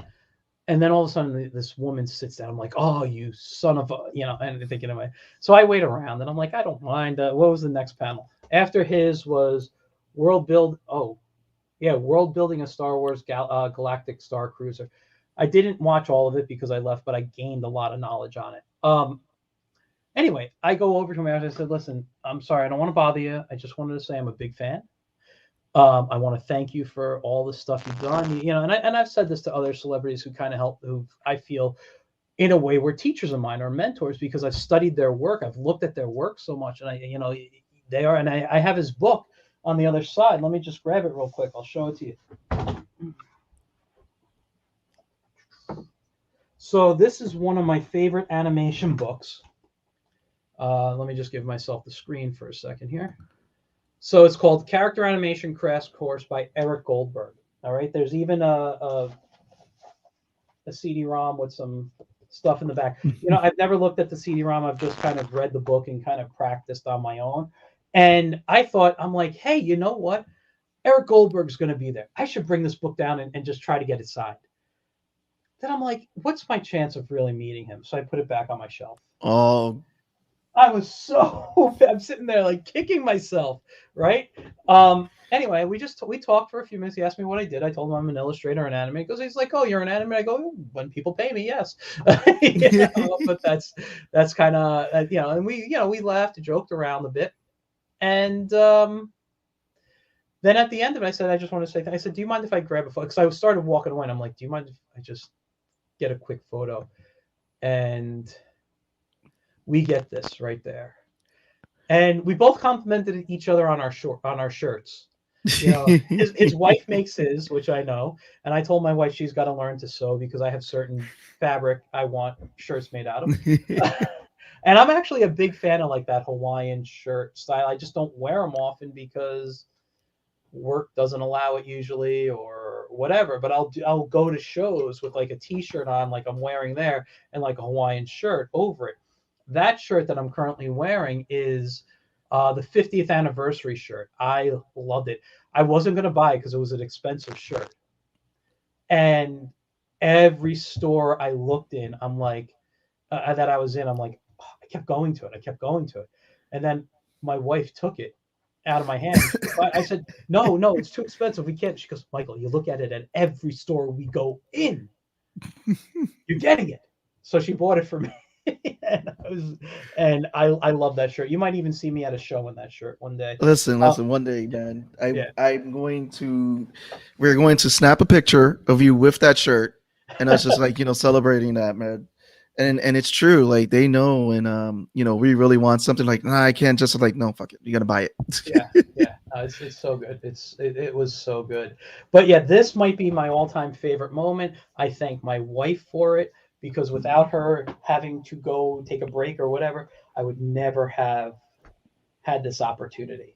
And then all of a sudden, this woman sits down. I'm like, oh, you son of a, and thinking of my. So I wait around, and I'm like, I don't mind. What was the next panel? After his was world building a Star Wars Galactic Star Cruiser. I didn't watch all of it because I left, but I gained a lot of knowledge on it. Anyway, I go over to him and I said, listen, I'm sorry, I don't want to bother you. I just wanted to say I'm a big fan. I want to thank you for all the stuff you've done. And I've said this to other celebrities who kind of help, who I feel in a way were teachers of mine or mentors because I've studied their work. I've looked at their work so much, and they are, and I have his book on the other side. Let me just grab it real quick. I'll show it to you. So this is one of my favorite animation books. Let me just give myself the screen for a second here. So it's called Character Animation Crash Course by Eric Goldberg. All right. There's even a CD-ROM with some stuff in the back. I've never looked at the CD-ROM. I've just kind of read the book and kind of practiced on my own. And I thought, I'm like, hey, you know what? Eric Goldberg's going to be there. I should bring this book down and just try to get it signed. Then I'm like, what's my chance of really meeting him? So I put it back on my shelf. Oh, I'm sitting there like kicking myself, right? Anyway, we talked for a few minutes. He asked me what I did. I told him I'm an illustrator in anime. Because he's like, oh, you're an anime? I go, when people pay me, yes. But that's kind of and we laughed, joked around a bit, and then at the end of it, I said, I just want to say, I said, do you mind if I grab a photo? Because I started walking away, and I'm like, do you mind if I just get a quick photo? And we get this right there, and we both complimented each other on our shirts. His wife makes his, which I know, and I told my wife she's got to learn to sew because I have certain fabric I want shirts made out of. And I'm actually a big fan of like that Hawaiian shirt style. I just don't wear them often because work doesn't allow it usually or whatever. But I'll go to shows with like a t-shirt on, like I'm wearing there, and like a Hawaiian shirt over it. That shirt that I'm currently wearing is the 50th anniversary shirt. I loved it. I wasn't gonna buy it because it was an expensive shirt, and every store I looked in, I'm like, that I was in, I'm like, oh, I kept going to it. I kept going to it. And then my wife took it out of my hand. I said, no, no, it's too expensive. We can't. She goes, Michael, you look at it at every store we go in. You're getting it. So she bought it for me. and I love that shirt. You might even see me at a show in that shirt one day. Listen. One day, man, Yeah. I'm going to. We're going to snap a picture of you with that shirt, and that's just like celebrating that, man. And it's true. Like they know, and we really want something. Like, nah, I can't just like no, fuck it. You gotta buy it. Yeah, yeah. No, it's so good. It was so good. But yeah, this might be my all-time favorite moment. I thank my wife for it because without her having to go take a break or whatever, I would never have had this opportunity.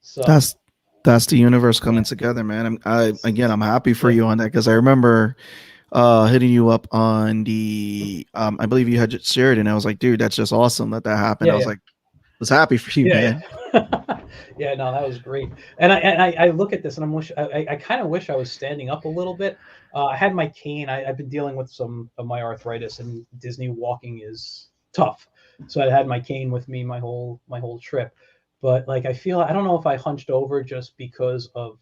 So That's that's the universe yeah, coming together, man. it's I'm happy for yeah, you on that because I remember hitting you up on the I believe you had just shared, and I was like, dude, that's just awesome that happened. yeah, I was yeah. like, was happy for you, Yeah, man. yeah. Yeah, no, that was great. And I look at this and I kind of wish I was standing up a little bit. I had my cane. I've been dealing with some of my arthritis, and Disney walking is tough. So I had my cane with me my whole trip. But like I don't know if I hunched over just because of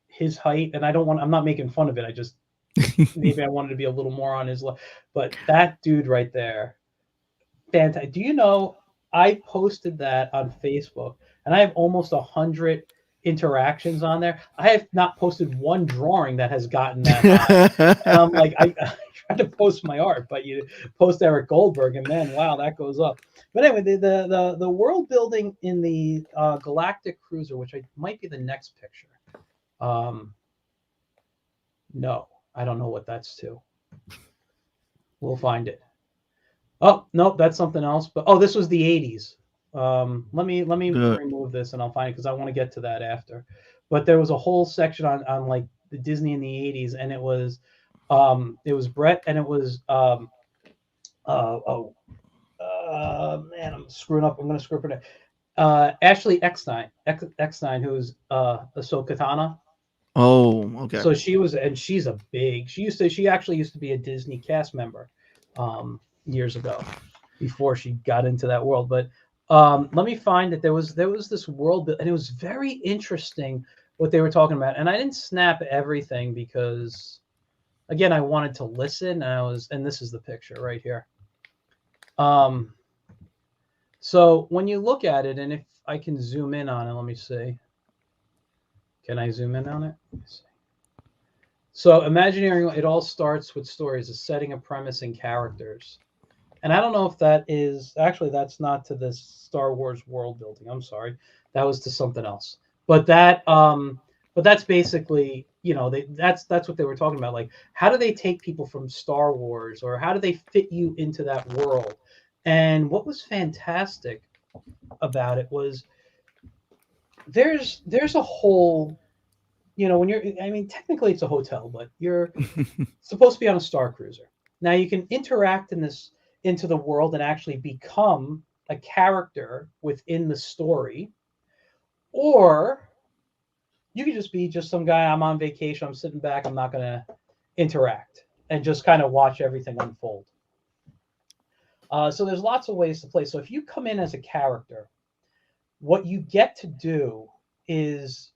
his height, and I'm not making fun of it. I just maybe I wanted to be a little more on his level. But that dude right there, fantastic. Do you know I posted that on Facebook and I have almost 100 interactions on there. I have not posted one drawing that has gotten that high. And I'm like, I try to post my art, but you post Eric Goldberg, and man, wow, that goes up. But anyway, the world building in the Galactic Cruiser, which might be the next picture. Um, no, I don't know what that's to. We'll find it. Oh, nope, that's something else. But oh, this was the 80s. Let me Good. remove this and I'll find it because I want to get to that after. But there was a whole section on like the Disney in the 80s, and it was Brett, and it was oh man, I'm screwing up. I'm gonna screw up her name. Ashley X9, who's Ahsoka Tano. Oh, okay. So she actually used to be a Disney cast member years ago before she got into that world. But let me find that there was this world, and it was very interesting what they were talking about. And I didn't snap everything because, again, I wanted to listen. And this is the picture right here. So when you look at it, and if I can zoom in on it, let me see. Can I zoom in on it? Let me see. So Imagineering, it all starts with stories, a setting, a premise, and characters. And I don't know if that's not to this Star Wars world building. I'm sorry, that was to something else. But that's basically, that's what they were talking about. Like, how do they take people from Star Wars, or how do they fit you into that world? And what was fantastic about it was there's a whole, when I mean, technically it's a hotel, but you're supposed to be on a Star Cruiser. Now you can interact into the world and actually become a character within the story, or you could just be just some guy. I'm on vacation. I'm sitting back. I'm not going to interact and just kind of watch everything unfold. So there's lots of ways to play. So if you come in as a character, what you get to do is,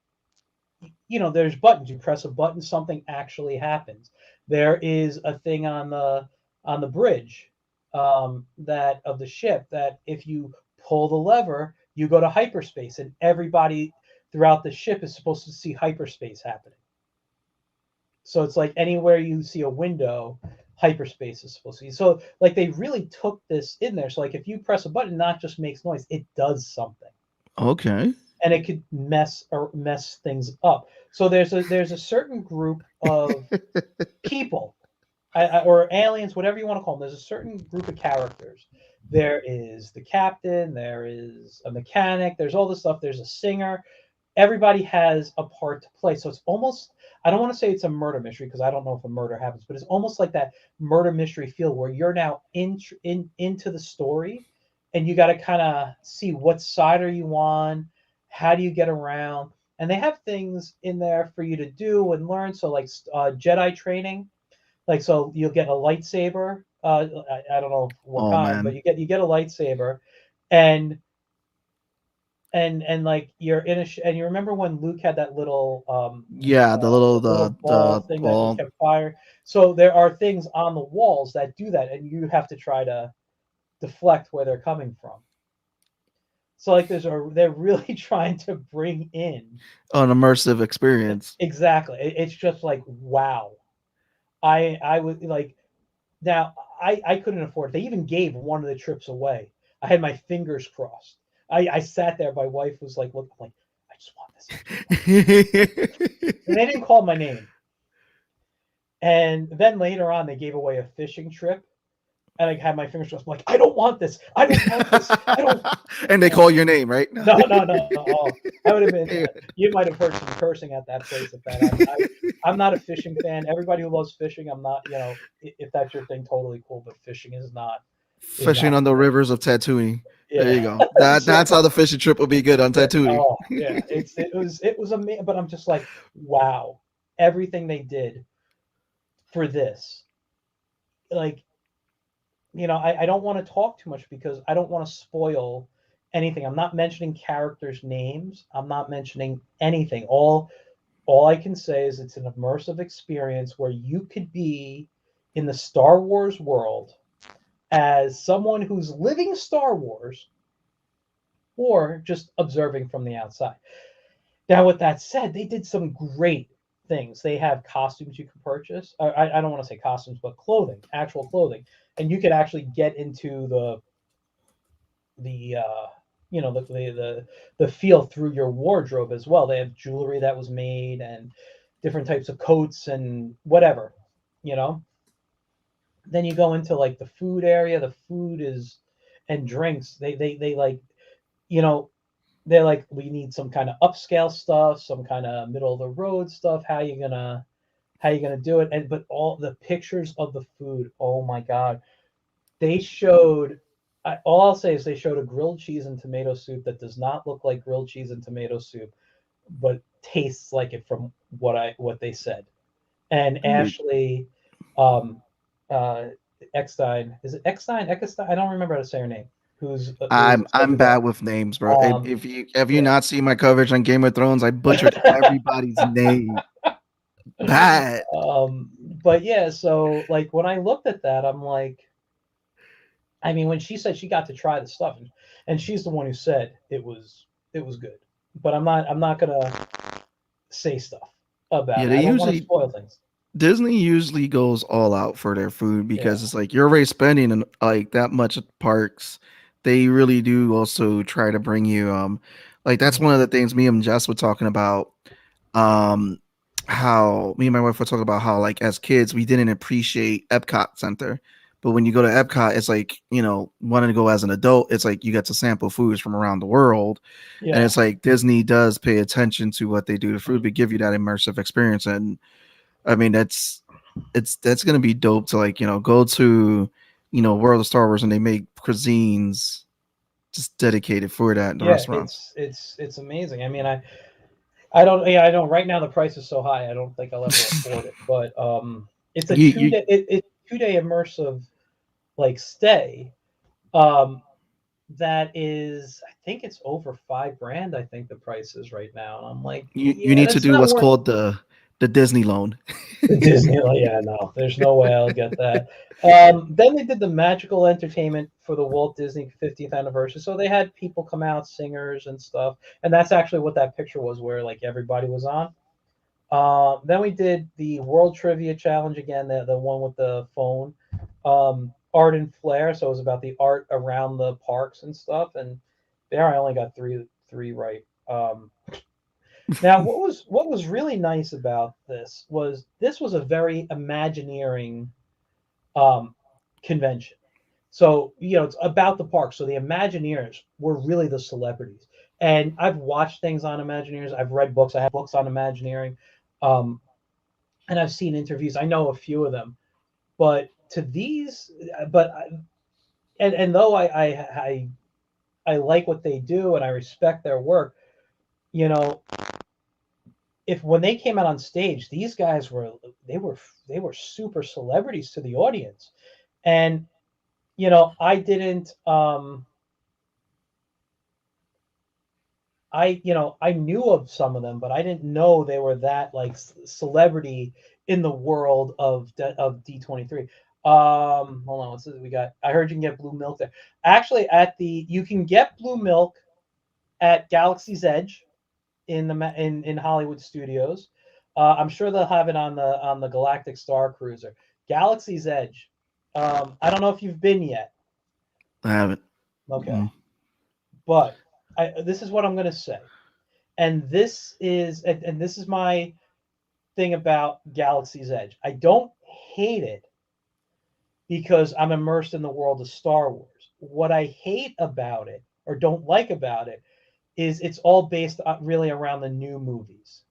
there's buttons. You press a button, something actually happens. There is a thing on the bridge that of the ship that if you pull the lever, you go to hyperspace, and everybody throughout the ship is supposed to see hyperspace happening. So it's like anywhere you see a window, hyperspace is supposed to be. So like they really took this in there. So like if you press a button, not just makes noise, it does something. Okay. And it could mess things up. So there's a certain group of people, or aliens, whatever you want to call them. There's a certain group of characters. There is the captain. There is a mechanic. There's all this stuff. There's a singer. everybody has a part to play. So it's almost, I don't want to say it's a murder mystery because I don't know if a murder happens, but it's almost like that murder mystery feel where you're now into the story, and you got to kind of see what side are you on, how do you get around, and they have things in there for you to do and learn. So like Jedi training, like so you'll get a lightsaber. I don't know what Oh kind, but man. you get a lightsaber, and and like you're in and you remember when Luke had that little Yeah, the little ball the thing that he ball. kept firing. So there are things on the walls that do that, and you have to try to deflect where they're coming from. So like they're really trying to bring in An immersive experience. exactly. It's just like wow. I would like now I couldn't afford it. They even gave one of the trips away. I had my fingers crossed. I sat there. My wife was like, "Look," I'm like, "I just want this. I just want this." And they didn't call my name. And then later on, they gave away a fishing trip, and I had my fingers crossed. I'm like, "I don't want this. I don't want this. I don't." And they call your name, right? No, no, no. Oh, I would have been. You might have heard some cursing at that place if that happened. I'm not a fishing fan. Everybody who loves fishing, I'm not. You know, if that's your thing, totally cool. But fishing is Fishing not on for the me. rivers of Tatooine. There Yeah. you go. That's how So the fishing trip will be good on yeah. Tatooine. Oh, yeah. It was amazing. But I'm just like, wow, everything they did for this, like, I don't want to talk too much because I don't want to spoil anything. I'm not mentioning characters' names. I'm not mentioning anything. All I can say is it's an immersive experience where you could be in the Star Wars world as someone who's living Star Wars or just observing from the outside. Now, with that said, they did some great things. They have costumes you can purchase. I don't want to say costumes, but clothing, actual clothing, and you could actually get into the the feel through your wardrobe as well. They have jewelry that was made and different types of coats and whatever, you know. Then you go into like the food area. The food is and drinks. They like you know they're like we need some kind of upscale stuff, some kind of middle of the road stuff. How you gonna do it? And but all the pictures of the food. Oh my god, they showed. All I'll say is they showed a grilled cheese and tomato soup that does not look like grilled cheese and tomato soup, but tastes like it from what they said. And Dude, Ashley, um, uh, Eckstein, is it Eckstein? Eckstein? I don't remember how to say her name. Who's in charge I'm of that? bad with names, bro. Um, If you have you yeah. not seen my coverage on Game of Thrones, I butchered everybody's name. Bad. um, but yeah, so like when I looked at that, I'm like, I mean, when she said she got to try the stuff, and she's the one who said it was good, but I'm not gonna say stuff Yeah, about it. they I don't want to usually spoil things. Disney usually goes all out for their food Yeah. because it's like you're already spending like that much at parks. They really do also try to bring you like that's Mhm. one of the things me and Jess were talking about. Um how me and my wife were talking about how like as kids we didn't appreciate Epcot Center. But when you go to Epcot, it's like, wanting to go as an adult, it's like you get to sample foods from around the world. And Yeah. it's like Disney does pay attention to what they do to food, Mhm. but give you that immersive experience. And I mean, that's gonna be dope to like go to World of Star Wars and they make cuisines just dedicated for that in the Yeah, restaurants. it's amazing. I mean, I don't yeah I don't right now the price is so high I don't think I'll ever afford it. But it's a You 2 day it's 2 day immersive like stay. Um, that is I think it's over 5 grand. I think the price is right now, and I'm like, you yeah, need to that's do not what's worth called the Disney loan. the Disney. Yeah, no, there's no way I'll get that. Then they did the magical entertainment for the Walt Disney 50th anniversary. So they had people come out, singers and stuff, and that's actually what that picture was, where like everybody was on. Then we did the World Trivia Challenge again, the one with the phone, art and flair. So it was about the art around the parks and stuff. And there I only got three right. Now what was really nice about this was a very Imagineering um, convention. So it's about the park. So the Imagineers were really the celebrities. And I've watched things on Imagineers. I've read books. I have books on Imagineering, um, and I've seen interviews. I know a few of them, but to these, but and though I like what they do and I respect their work, you know, if when they came out on stage, these guys were they were they were super celebrities to the audience, and I didn't. I knew of some of them, but I didn't know they were that like celebrity in the world of D23. Hold on, what's this we got? I heard you can get blue milk there. Actually, you can get blue milk at Galaxy's Edge in Hollywood Studios. I'm sure they'll have it on the Galactic Star Cruiser. Galaxy's Edge. I don't know if you've been yet. I haven't. Okay, Mm. but this is what I'm going to say, and this is my thing about Galaxy's Edge. I don't hate it because I'm immersed in the world of Star Wars. What I hate about it or don't like about it is it's all based really around the new movies.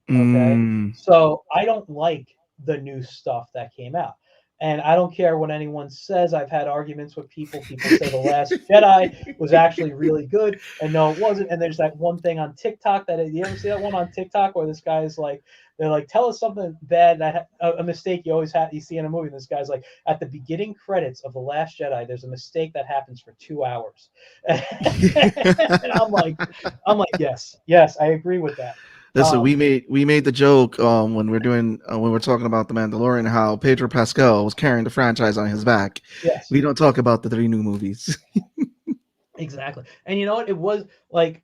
Okay. Mm. So I don't like the new stuff that came out. And I don't care what anyone says. I've had arguments with people. People say The Last Jedi was actually really good, and no, it wasn't. And there's that one thing on TikTok that you ever see that one on TikTok where this guy's like, they're like, tell us something bad that a mistake you always have you see in a movie. And this guy's like, at the beginning credits of The Last Jedi, there's a mistake that happens for 2 hours, and I'm like, yes, I agree with that. Listen, Um, we made the joke when we're talking about the Mandalorian how Pedro Pascal was carrying the franchise on his back. yes. We don't talk about the 3 new movies. Exactly. And you know what? It was like,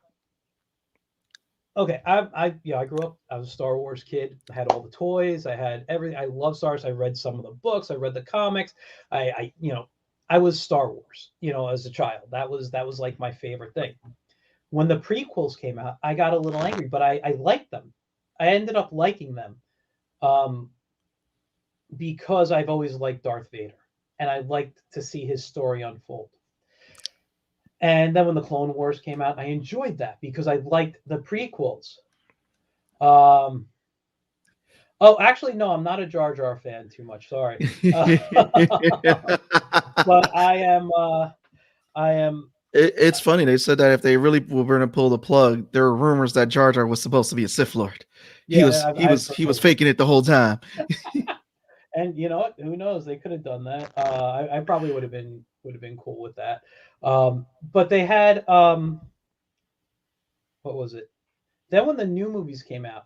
okay, I grew up. I was a Star Wars kid. I had all the toys. I had everything. I love Star Wars. I read some of the books. I read the comics. I was Star Wars. As a child, that was like my favorite thing. When the prequels came out, I got a little angry, but I liked them. I ended up liking them um, because I've always liked Darth Vader, and I liked to see his story unfold. And then when the Clone Wars came out, I enjoyed that because I liked the prequels. Um, oh, actually, no, I'm not a Jar Jar fan too much. Sorry, but I am. I am. It's funny. They said that if they really were going to pull the plug, there were rumors that Jar Jar was supposed to be a Sith Lord. He Yeah, was he I've was heard he was that. faking it the whole time. And you know what? Who knows? They could have done that. I probably would have been cool with that. But they had what was it? Then when the new movies came out,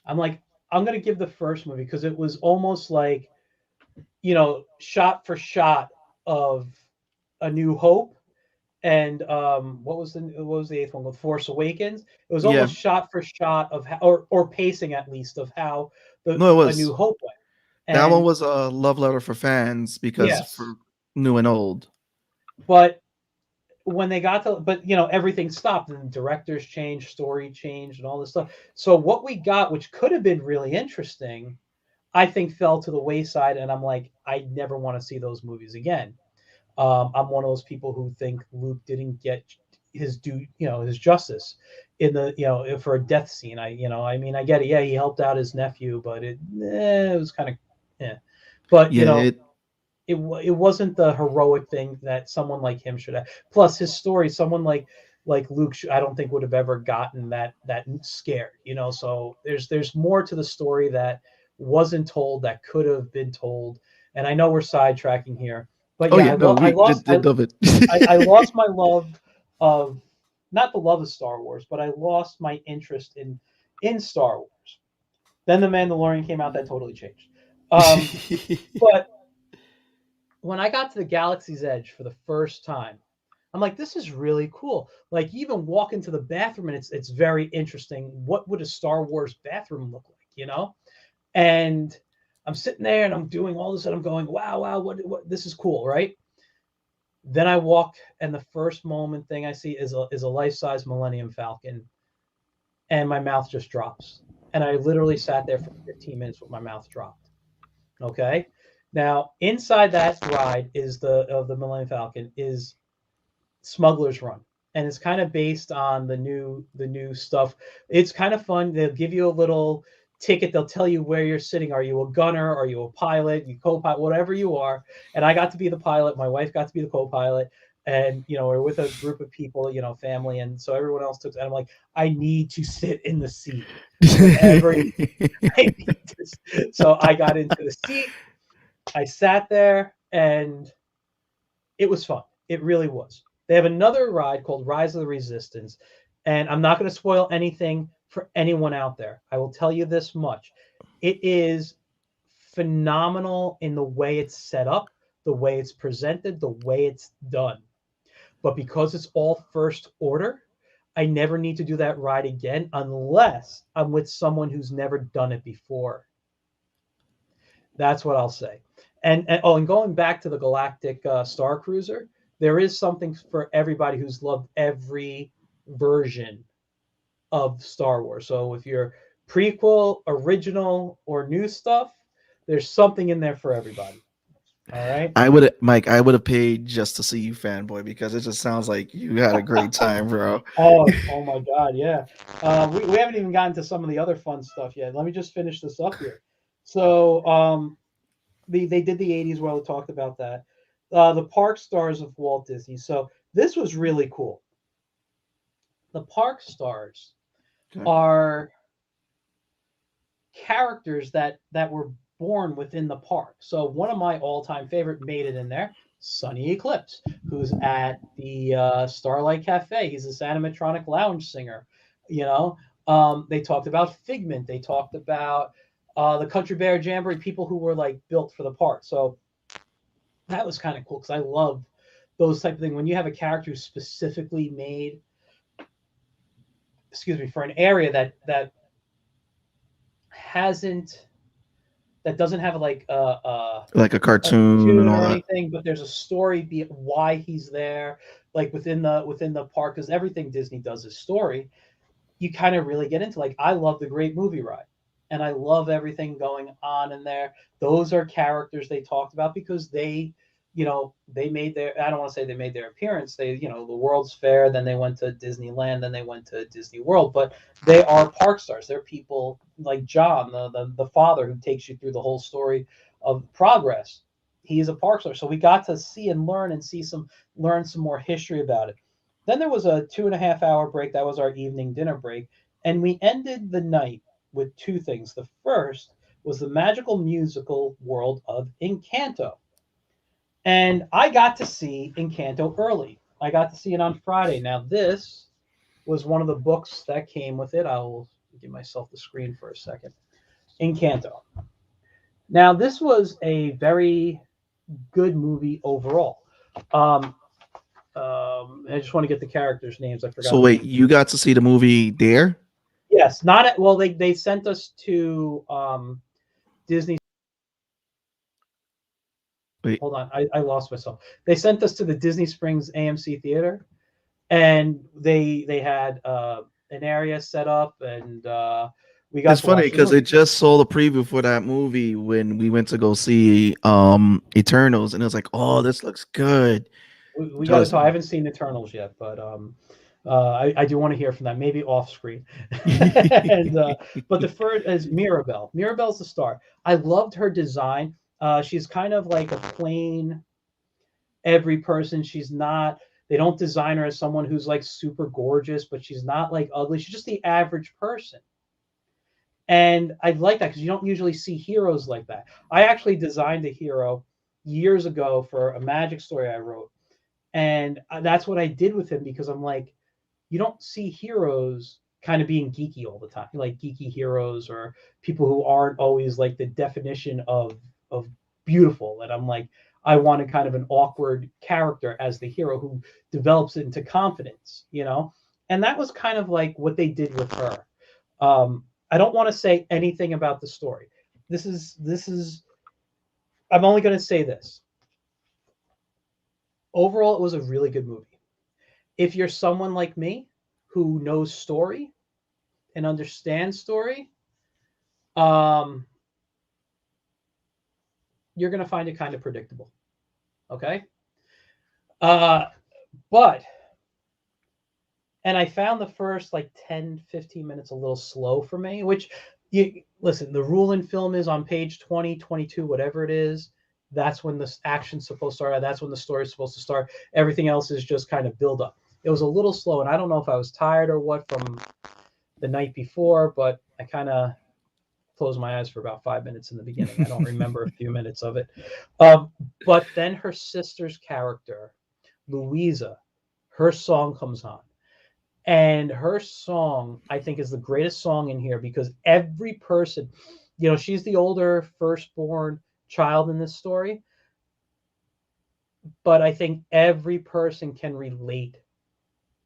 I'm like, I'm gonna give the first movie because it was almost like shot for shot of A New Hope and what was the eighth one? The Force Awakens. It was Yeah. almost shot for shot of how, or pacing at least of how the No, it A New was Hope went. that one And was a love letter for fans because yes, for new and old. but when they got to, but everything stopped and directors changed, story changed, and all this stuff. So what we got, which could have been really interesting, I think fell to the wayside. And I'm like, I never want to see those movies again. I'm one of those people who think Luke didn't get his due, his justice in the, for a death scene. I mean, I get it. Yeah, he helped out his nephew, but it was kind of, yeah. But Yeah, it wasn't the heroic thing that someone like him should have. Plus, his story, someone like Luke, I don't think would have ever gotten that scared. So there's more to the story that wasn't told that could have been told. And I know we're sidetracking here, but oh yeah, yeah, no, I we lost did love it. I lost my love of not the love of Star Wars, but I lost my interest in Star Wars. Then the Mandalorian came out, that totally changed. But when I got to the Galaxy's Edge for the first time, I'm like, this is really cool. Like, you even walk into the bathroom and it's very interesting. What would a Star Wars bathroom look like? And I'm sitting there and I'm doing all this and I'm going, wow, wow, what this is cool, right? Then I walk and the first moment thing I see is a life-size Millennium Falcon, and my mouth just drops. And I literally sat there for 15 minutes with my mouth dropped. Okay. Now, inside that ride is the Millennium Falcon is Smugglers Run. and it's kind of based on the new stuff. It's kind of fun. They'll give you a little ticket. They'll tell you where you're sitting. Are you a gunner? Are you a pilot? You co-pilot? Whatever you are. And I got to be the pilot. My wife got to be the co-pilot. And we're with a group of people, family, and so everyone else took. And I'm like, I need to sit in the seat, whatever I need to. So I got into the seat. I sat there, and it was fun. It really was. They have another ride called Rise of the Resistance, and I'm not going to spoil anything for anyone out there. I will tell you this much. It is phenomenal in the way it's set up, the way it's presented, the way it's done. But because it's all first order, I never need to do that ride again unless I'm with someone who's never done it before. That's what I'll say. And going back to the Galactic Star Cruiser, there is something for everybody who's loved every version of Star Wars. So if you're prequel, original, or new stuff, there's something in there for everybody. All right. Mike, I would have paid just to see you fanboy because it just sounds like you had a great time, bro. Oh my God, yeah. We haven't even gotten to some of the other fun stuff yet. Let me just finish this up here. So they did the 80s well. We talked about that. The park stars of Walt Disney. So this was really cool. The park stars Okay. are characters that were born within the park. So one of my all-time favorite made it in there. Sonny Eclipse, who's at the Starlight Cafe. He's this animatronic lounge singer. They talked about Figment. They talked about the Country Bear Jamboree, people who were like built for the part. So that was kind of cool because I love those type of things. When you have a character who's specifically made, excuse me, for an area that hasn't that doesn't have Like a a cartoon and cartoon all or that. anything, but there's a story why he's there, like within the park, because everything Disney does is story. You kind of really get into, like, I love the Great Movie Ride, and I love everything going on in there. Those are characters they talked about because they made their, I don't want to say they made their appearance. They, the World's Fair, then they went to Disneyland, then they went to Disney World, but they are park stars. They're people like John, the father who takes you through the whole story of progress. He is a park star. So we got to see and learn and learn some more history about it. Then there was a 2.5 hour break. That was our evening dinner break. And we ended the night with two things. The first was the magical musical world of Encanto. And I got to see Encanto early. I got to see it on Friday. Now, this was one of the books that came with it. I will give myself the screen for a second. Encanto. Now, this was a very good movie overall. Um, I just want to get the characters' names. I forgot So the wait, names. you got to see the movie there? Yes, not at, well. They sent us to Disney. Wait, Hold on, I lost myself. They sent us to the Disney Springs AMC theater, and they had an area set up, and we got it's to funny watch the because I movie. just saw the preview for that movie when we went to go see Eternals, and it was like, oh, this looks good. We got to Trust talk. I me. haven't seen Eternals yet, but I do want to hear from that, maybe off screen. and But the first is Mirabelle. Mirabelle's the star. I loved her design. She's kind of like a plain every person. She's not. They don't design her as someone who's like super gorgeous, but she's not like ugly. She's just the average person. And I like that because you don't usually see heroes like that. I actually designed a hero years ago for a magic story I wrote, and that's what I did with him because I'm like, you don't see heroes kind of being geeky all the time, like geeky heroes or people who aren't always like the definition of beautiful. And I'm like, I wanted kind of an awkward character as the hero who develops into confidence. And that was kind of like what they did with her. I don't want to say anything about the story. This is. I'm only going to say this. Overall, it was a really good movie. If you're someone like me who knows story and understands story, um, you're going to find it kind of predictable. Okay. Uh, but And I found the first like 10, 15 minutes a little slow for me, which you listen, the rule in film is on page 20, 22, whatever it is, that's when the action's supposed to start. That's when the story's supposed to start. Everything else is just kind of build up. It was a little slow, and I don't know if I was tired or what from the night before, but I kind of closed my eyes for about 5 minutes in the beginning. I don't remember a few minutes of it. Um, but then her sister's character, Louisa, her song comes on. And her song, I think, is the greatest song in here because every person, she's the older firstborn child in this story. But I think every person can relate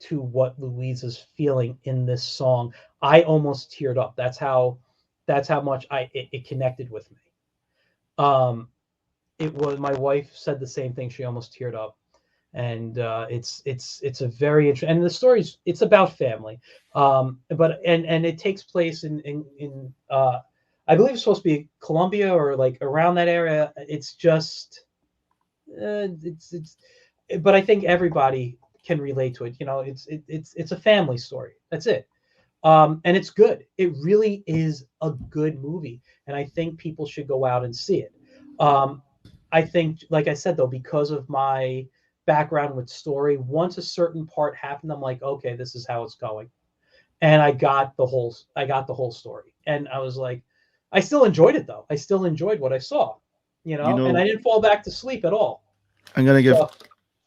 to what Louisa's feeling in this song. I almost teared up. That's how much it connected with me. Um, it was my wife said the same thing. She almost teared up, and it's a very interesting. And the story's it's about family, but and it takes place in I believe it's supposed to be Colombia or like around that area. It's just it's but I think everybody can relate to it. It's a family story. That's it. And it's good. It really is a good movie, and I think people should go out and see it. I think, like I said, though, because of my background with story, once a certain part happened, I'm like, okay, this is how it's going, and I got the whole story, and I was like, I still enjoyed it though. I still enjoyed what I saw, You and know, I didn't fall back to sleep at all. I'm gonna give. So,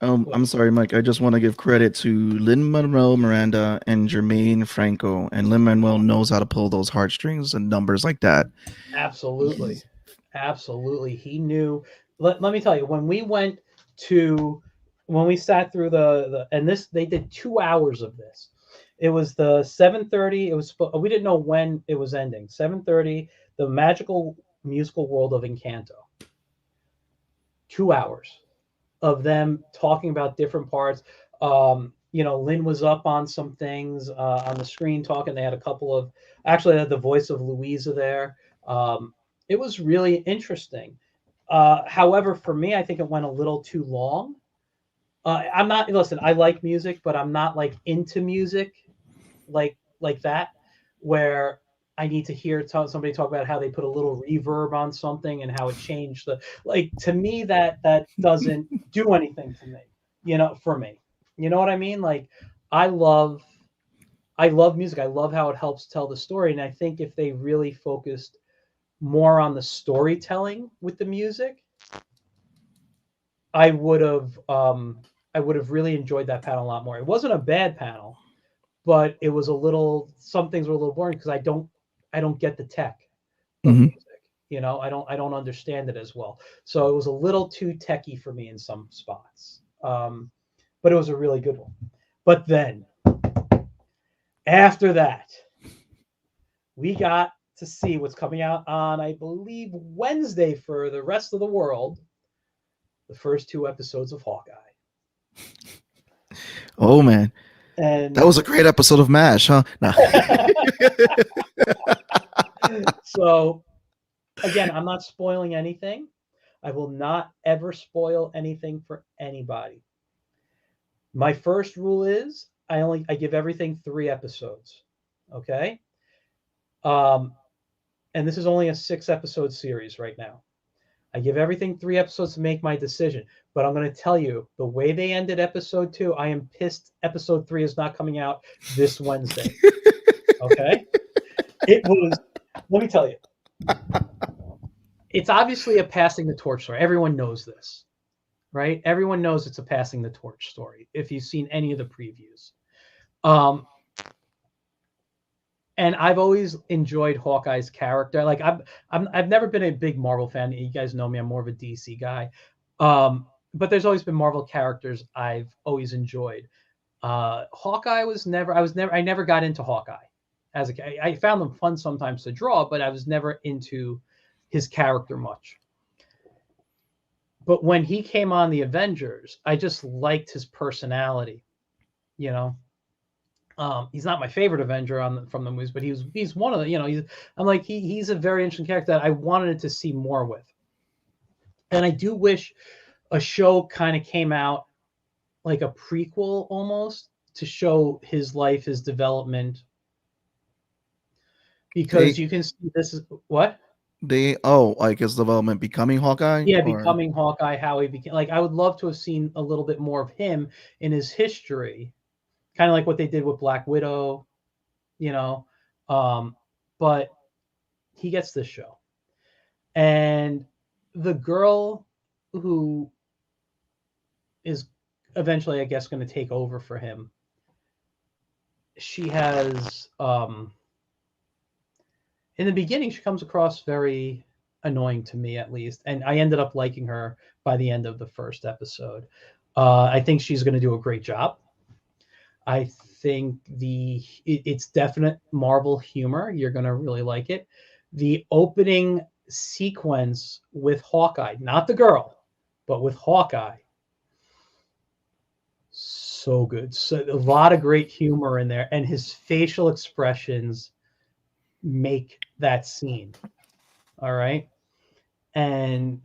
I'm sorry, Mike. I just want to give credit to Lin-Manuel Miranda and Jermaine Franco. And Lin-Manuel knows how to pull those heartstrings and numbers like that. absolutely. Absolutely. He knew. Let me tell you, when we sat through and this, they did 2 hours of this. It was the 7:30. We didn't know when it was ending. 7:30, the magical musical world of Encanto. 2 hours of them talking about different parts. Lynn was up on some things on the screen talking. They had a couple of actually they had the voice of Louisa there. It was really interesting. However, for me, I think it went a little too long. I'm not listen. I like music, but I'm not like into music like that, where I need to hear somebody talk about how they put a little reverb on something and how it changed the like. To me, that doesn't do anything to me. For me, you know what I mean? Like, I love I love music. I love how it helps tell the story, and I think if they really focused more on the storytelling with the music, I would have really enjoyed that panel a lot more. It wasn't a bad panel, but it was some things were a little boring because I don't get the tech of Hmm. music. I don't understand it as well. So it was a little too techy for me in some spots. But it was a really good one. But then after that, we got to see what's coming out on, I believe, Wednesday for the rest of the world. The first two episodes of Hawkeye. Oh man, that And was a great episode of MASH, huh? No. so, again, I'm not spoiling anything. I will not ever spoil anything for anybody. My first rule is I give everything 3 episodes. Okay? Um, and this is only a 6 episode series right now. I give everything 3 episodes to make my decision. But I'm going to tell you, the way they ended episode 2, I am pissed episode 3 is not coming out this Wednesday. Okay? It was, let me tell you, it's obviously a passing the torch story. Everyone knows this, right? Everyone knows it's a passing the torch story if you've seen any of the previews. Um, and I've always enjoyed Hawkeye's character. Like I've never been a big Marvel fan. You guys know me; I'm more of a DC guy. But there's always been Marvel characters I've always enjoyed. Hawkeye was never. I never got into Hawkeye as I found them fun sometimes to draw, but I was never into his character much. But when he came on the Avengers, I just liked his personality. You know, he's not my favorite Avenger from the movies, but he's one of the. I'm like he's a very interesting character that I wanted to see more with. And I do wish a show kind of came out like a prequel almost to show his life, his development, because They you can see this is what. like his development becoming Hawkeye Yeah, or becoming Hawkeye, how he became. Like, I would love to have seen a little bit more of him in his history, kind of like what they did with Black Widow, you know. Um, but he gets this show, and the girl who is eventually, I guess, going to take over for him. She has, in the beginning, she comes across very annoying to me, at least, and I ended up liking her by the end of the first episode. I think she's going to do a great job. I think it's definite Marvel humor. You're going to really like it. The opening sequence with Hawkeye, not the girl, but with Hawkeye, so good. So a lot of great humor in there, and his facial expressions make that scene. All right, and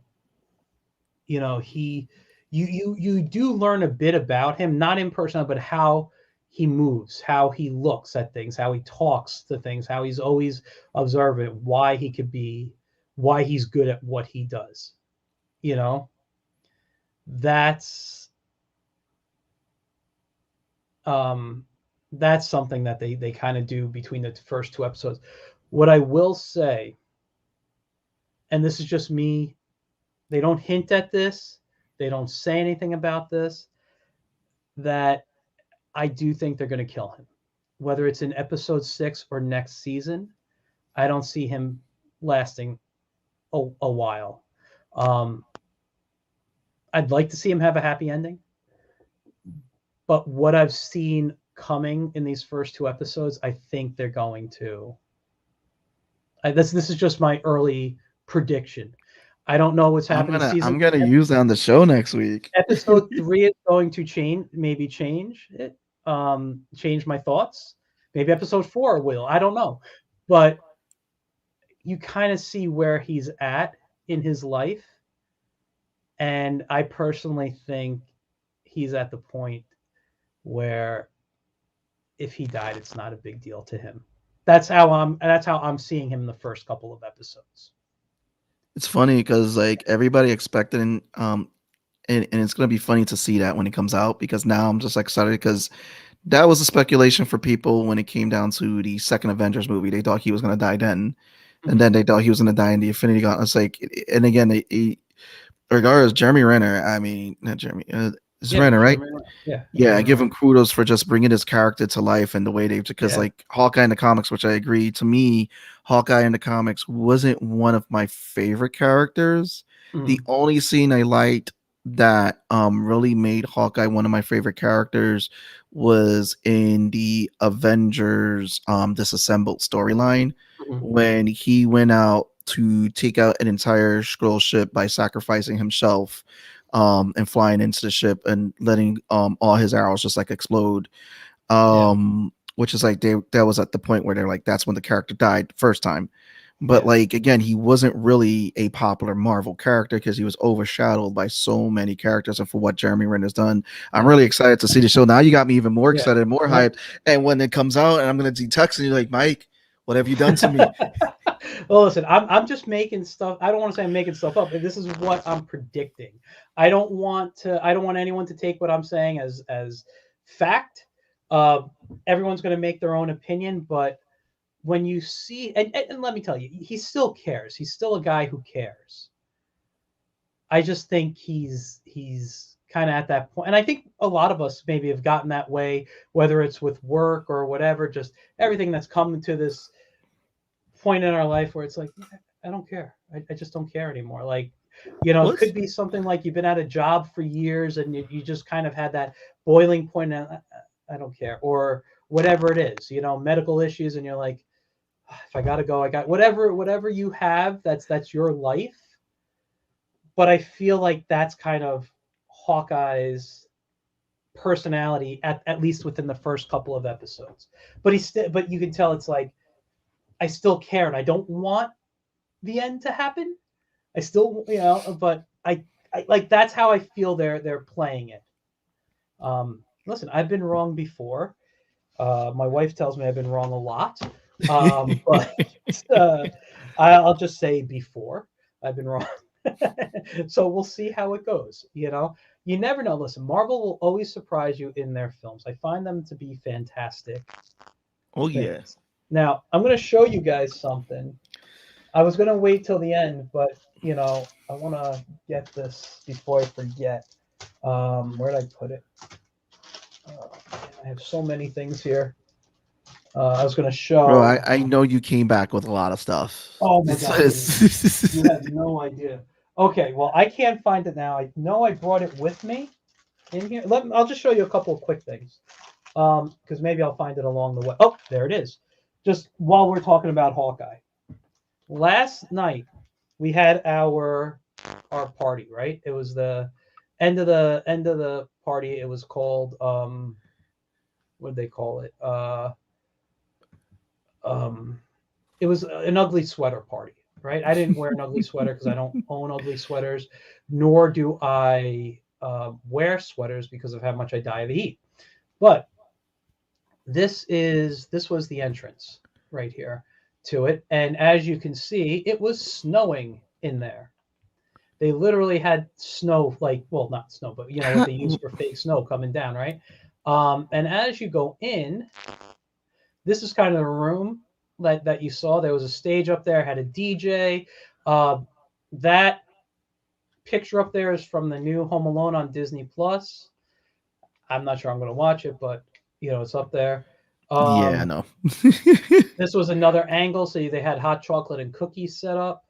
you do learn a bit about him, not in person, but how he moves, how he looks at things, how he talks to things, how he's always observant, why he's good at what he does. You know, that's um that's something that they kind of do between the first two episodes. What I will say, and this is just me, they don't hint at this, they don't say anything about this, that I do think they're going to kill him. Whether it's in episode 6 or next season, I don't see him lasting a while. Um, I'd like to see him have a happy ending, but what I've seen coming in these first two episodes, I think they're going to. This is just my early prediction. I don't know what's happening. I'm gonna use that on the show next week. Episode 3 is going to change it, change my thoughts. Maybe episode 4 will. I don't know, but you kind of see where he's at in his life, and I personally think he's at the point where if he died, it's not a big deal to him. That's how I'm seeing him in the first couple of episodes. It's funny because like everybody expected and it's gonna be funny to see that when it comes out because now I'm just like excited because that was a speculation for people when it came down to the second Avengers movie. They thought he was gonna die then, and then they thought he was gonna die in the Infinity Gauntlet. It's like, and again, regardless, Jeremy Renner. I mean, not Jeremy. It's Yeah, Renner, right? yeah, Yeah, I give him kudos for just bringing his character to life and the way they because yeah. like Hawkeye in the comics, which I agree. To me, Hawkeye in the comics wasn't one of my favorite characters. The Mhm. only scene I liked that really made Hawkeye one of my favorite characters was in the Avengers Disassembled storyline Mhm. when he went out to take out an entire scroll ship by sacrificing himself and flying into the ship and letting all his arrows just like explode. Yeah, Which is like that was at the point where they're like that's when the character died the first time. But yeah, like again, he wasn't really a popular Marvel character because he was overshadowed by so many characters. And for what Jeremy Renner's done, I'm yeah, really excited to see the show. Now you got me even more yeah. excited, more No. hyped. And when it comes out, and I'm gonna be texting you like, Mike, what have you done to me? Well, listen, I'm just making stuff. I don't want to say I'm making stuff up. This is what I'm predicting. I don't want anyone to take what I'm saying as fact. Uh, Everyone's going to make their own opinion, but when you see, and let me tell you, he still cares. He's still a guy who cares. I just think he's kind of at that point, and I think a lot of us maybe have gotten that way, whether it's with work or whatever. Just everything that's come to this point in our life where it's like, I don't care. I just don't care anymore. Like, it What's could be something like you've been at a job for years and you just kind of had that boiling point and I don't care, or whatever it is, medical issues, and you're like, if I gotta go, I got whatever you have. That's your life. But I feel like that's kind of Hawkeye's personality at least within the first couple of episodes. But you can tell it's like I still care and I don't want the end to happen. I still, but I like that's how I feel they're playing it. listen, I've been wrong before. My wife tells me I've been wrong a lot, but uh, I'll just say before I've been wrong. So we'll see how it goes. You never know. Listen, Marvel will always surprise you in their films. I find them to be fantastic Oh yeah. things. Now I'm going to show you guys something. I was going to wait till the end, but I want to get this before I forget. Where did I put it? I have so many things here. I was going to Bro, show. I know you came back with a lot of stuff. Oh my God, you have no idea. Okay, well, I can't find it now. I know I brought it with me in here. I'll just show you a couple of quick things, because maybe I'll find it along the way. Oh, there it is. Just while we're talking about Hawkeye, last night we had our party. Right, it was the end of the party. It was called what did they call it? It was an ugly sweater party, right? I didn't wear an ugly sweater because I don't own ugly sweaters, nor do I wear sweaters because of how much I die of the heat. But this was the entrance right here to it, and as you can see, it was snowing in there. They literally had snow, like, well, not snow, but what they use for fake snow coming down, right? And as you go in, this is kind of the room that you saw. There was a stage up there, had a DJ. That picture up there is from the new Home Alone on Disney Plus. I'm not sure I'm going to watch it, but it's up there. Yeah, I know. This was another angle, so they had hot chocolate and cookies set up.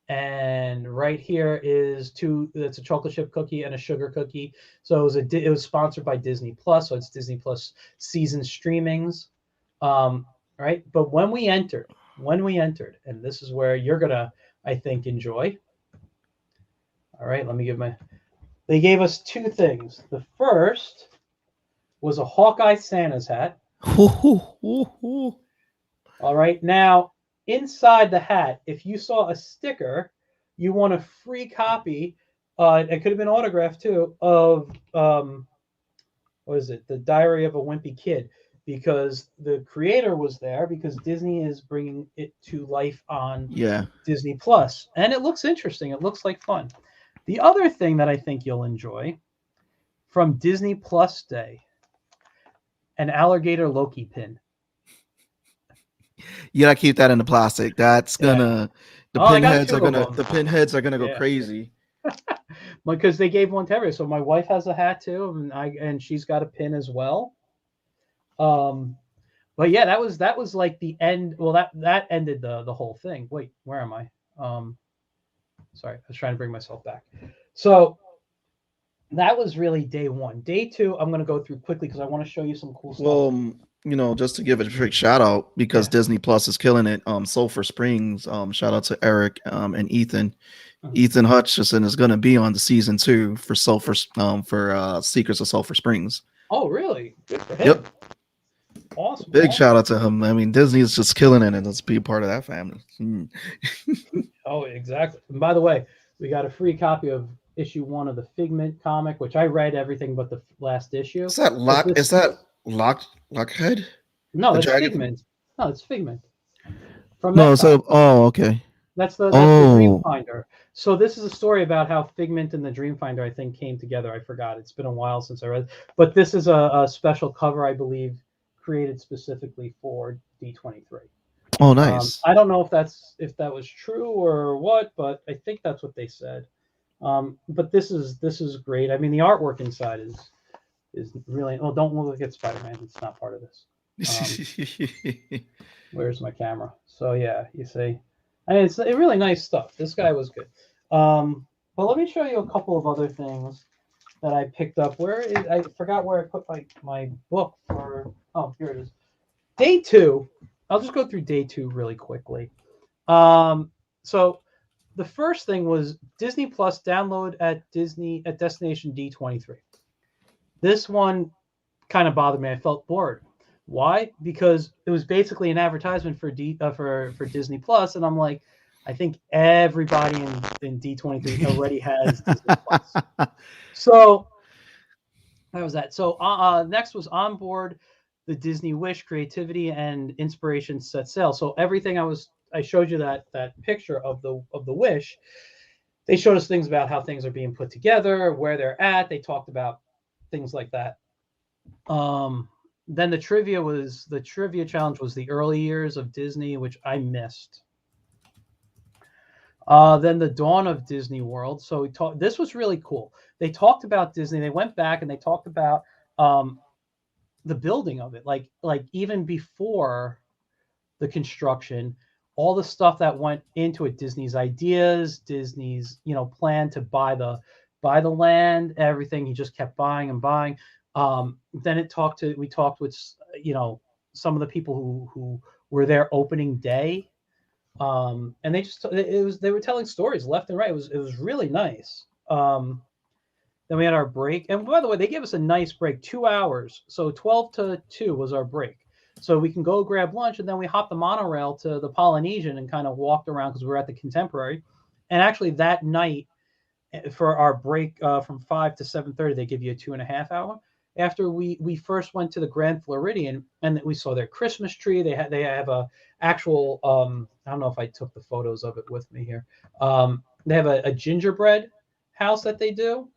And right here is it's a chocolate chip cookie and a sugar cookie. So it was sponsored by Disney Plus, so it's Disney Plus season streamings. Right? But when we entered, and this is where you're gonna, I think, enjoy. All right, they gave us two things. The first was a Hawkeye Santa's hat. All right, now inside the hat, if you saw a sticker, you want a free copy. It could have been autographed too of what is it? The Diary of a Wimpy Kid, because the creator was there because Disney is bringing it to life on Disney Plus, and it looks interesting. It looks like fun. The other thing that I think you'll enjoy from Disney Plus Day, an alligator Loki pin. You gotta keep that in the plastic. That's gonna the pinheads are gonna go crazy. Because they gave one to everyone. So my wife has a hat too, and she's got a pin as well. But yeah, that was like the end. Well, that ended the whole thing. Wait, where am I? Sorry, I was trying to bring myself back. So that was really day one. Day two, I'm going to go through quickly because I want to show you some cool stuff. Well, just to give it a quick shout out, because Disney Plus is killing it. Sulphur Springs. Shout out to Eric and Ethan. Ethan Hutchison is going to be on the season 2 for Secrets of Sulphur Springs. Oh, really? Good for him. Yep. Awesome. Big shout out to him. I mean, Disney is just killing it, and let's be a part of that family. Oh, exactly. And by the way, we got a free copy of issue 1 of the Figment comic, which I read everything but the last issue. Is that Lockhead? No, it's Figment. No, it's Figment. Okay. That's the Dreamfinder. So this is a story about how Figment and the Dreamfinder, I think, came together. I forgot. It's been a while since I read it. But this is a special cover, I believe, created specifically for D23. Oh, nice. I don't know if that was true or what, but I think that's what they said. But this is great. I mean, the artwork inside is really. Oh, don't look at Spider-Man. It's not part of this. Where's my camera? So yeah, you see, and it's really nice stuff. This guy was good. But let me show you a couple of other things that I picked up. I forgot where I put my book for. Oh, here it is. Day 2. I'll just go through day 2 really quickly. So the first thing was Disney Plus download at Destination D23. This one kind of bothered me. I felt bored. Why? Because it was basically an advertisement for Disney Plus, and I'm like, I think everybody in D23 already has Disney Plus. So That was that. So next was on board the Disney Wish creativity and inspiration set sail. So everything I showed you that picture of the Wish. They showed us things about how things are being put together, where they're at. They talked about things like that. Then the trivia challenge was the early years of Disney, which I missed. Then the dawn of Disney World. So we talked. This was really cool. They talked about Disney. They went back and they talked about um, the building of it, like even before the construction, all the stuff that went into it. Disney's ideas, Disney's plan to buy the land, everything. He just kept buying and buying. Then we talked with some of the people who were there opening day, and they were telling stories left and right. It was really nice. Then we had our break, and by the way, they gave us a nice break, 2 hours. So 12 to 2 was our break. So we can go grab lunch, and then we hopped the monorail to the Polynesian and kind of walked around because we were at the Contemporary. And actually, that night for our break from 5 to 7:30, they give you a 2.5 hour. After we first went to the Grand Floridian and we saw their Christmas tree. They have a actual I don't know if I took the photos of it with me here. They have a gingerbread house that they do.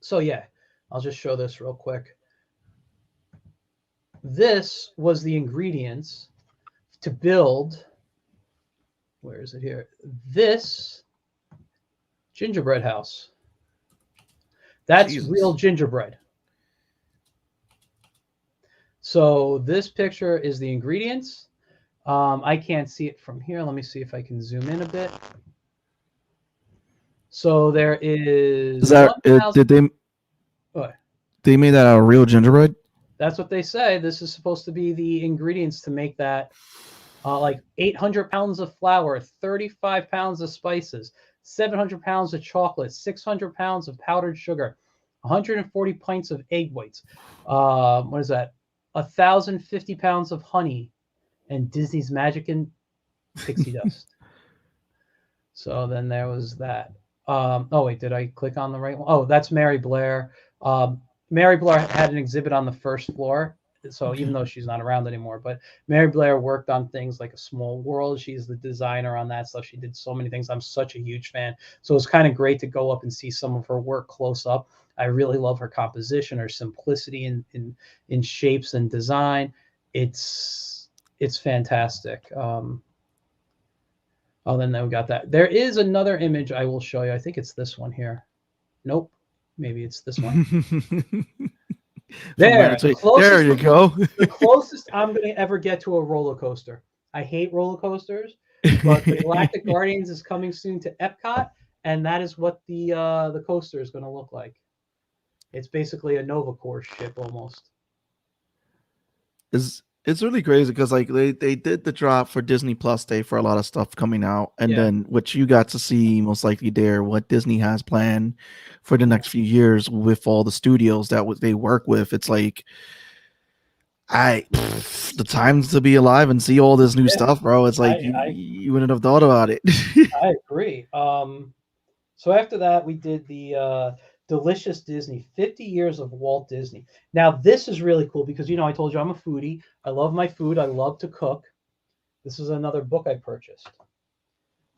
So yeah, I'll just show this real quick. This was the ingredients to build. Where is it here? This gingerbread house. That's Jesus. real gingerbread. So this picture is the ingredients. I can't see it from here. Let me see if I can zoom in a bit. So there Is is that it? 1,000. Did they What? they made that out of real gingerbread? That's what they say. This is supposed to be the ingredients to make that. Like 800 pounds of flour, 35 pounds of spices, 700 pounds of chocolate, 600 pounds of powdered sugar, 140 pints of egg whites. What is that? 1,050 pounds of honey and Disney's magic and pixie dust. So then there was that. Oh wait, did I click on the right one? Oh, that's Mary Blair. Mary Blair had an exhibit on the first floor. So even Okay. though she's not around anymore, but Mary Blair worked on things like A Small World. She's the designer on that stuff. She did so many things. I'm such a huge fan. So it's kind of great to go up and see some of her work close up. I really love her composition, her simplicity in shapes and design. It's fantastic. Oh, then we got that. There is another image I will show you. I think it's this one here. Nope. Maybe it's this one. From There, Ratatouille. There you go. the closest I'm going to ever get to a roller coaster. I hate roller coasters, but the Galactic Guardians is coming soon to Epcot, and that is what the coaster is going to look like. It's basically a Nova Corps ship almost. It's really crazy because like they did the drop for Disney Plus Day for a lot of stuff coming out, and Yeah. then what you got to see most likely there, what Disney has planned for the Yeah. next few years with all the studios that they work with. It's like the times to be alive and see all this new Yeah. stuff, bro. It's I, like you I you wouldn't have thought about it. I agree. So after that, we did the Delicious Disney 50 Years of Walt Disney. Now, this is really cool because, I told you I'm a foodie. I love my food. I love to cook. This is another book I purchased.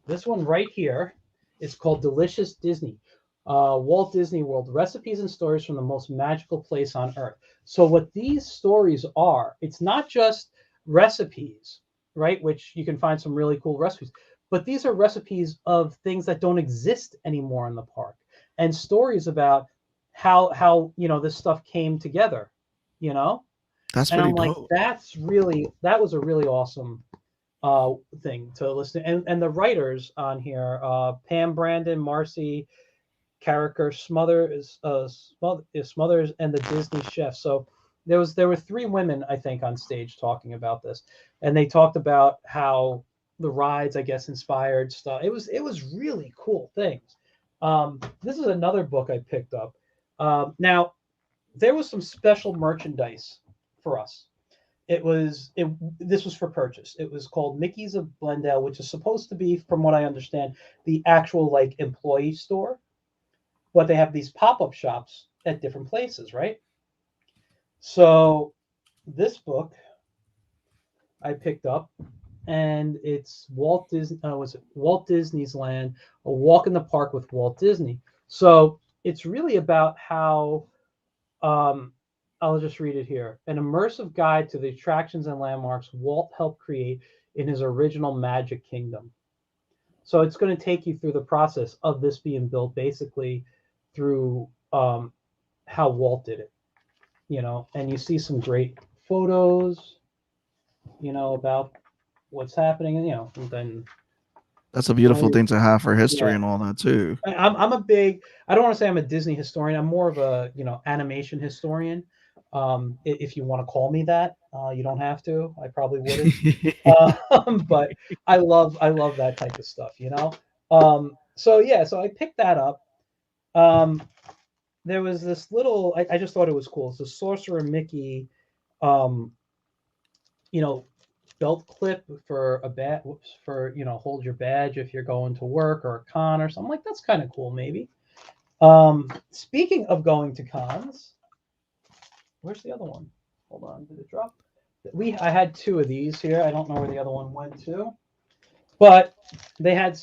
This one right here is called Delicious Disney, Walt Disney World, Recipes and Stories from the Most Magical Place on Earth. So what these stories are, it's not just recipes, right? Which you can find some really cool recipes, but these are recipes of things that don't exist anymore in the park and stories about how this stuff came together, you know? That's And pretty I'm like, dope. that was a really awesome thing to listen to. And the writers on here, Pam Brandon, Marcy Carricker, Smothers, and the Disney chef. So there were three women I think on stage talking about this, and they talked about how the rides I guess inspired stuff. It was really cool things. This is another book I picked up. Now there was some special merchandise for us. This was for purchase. It was called Mickey's of Blendell, which is supposed to be, from what I understand, the actual like employee store. But they have these pop-up shops at different places, right? So this book I picked up, and it's Walt Disney. Was it Walt Disney's Land? A Walk in the Park with Walt Disney. So it's really about how. I'll just read it here. An immersive guide to the attractions and landmarks Walt helped create in his original Magic Kingdom. So it's going to take you through the process of this being built, basically through how Walt did it. And you see some great photos, about what's happening, and then That's a beautiful thing to have for history yeah. and all that too. I'm a big. I don't want to say I'm a Disney historian. I'm more of a animation historian. If you want to call me that, you don't have to. I probably wouldn't. But I love that type of stuff. So yeah, so I picked that up. Um, there was this little. I just thought it was cool. It's a Sorcerer Mickey, um, you know, belt clip for a bat for hold your badge if you're going to work or a con or something. Like, that's kind of cool, maybe. Speaking of going to cons, where's the other one? Hold on, did it drop? I had two of these here. I don't know where the other one went to, but they had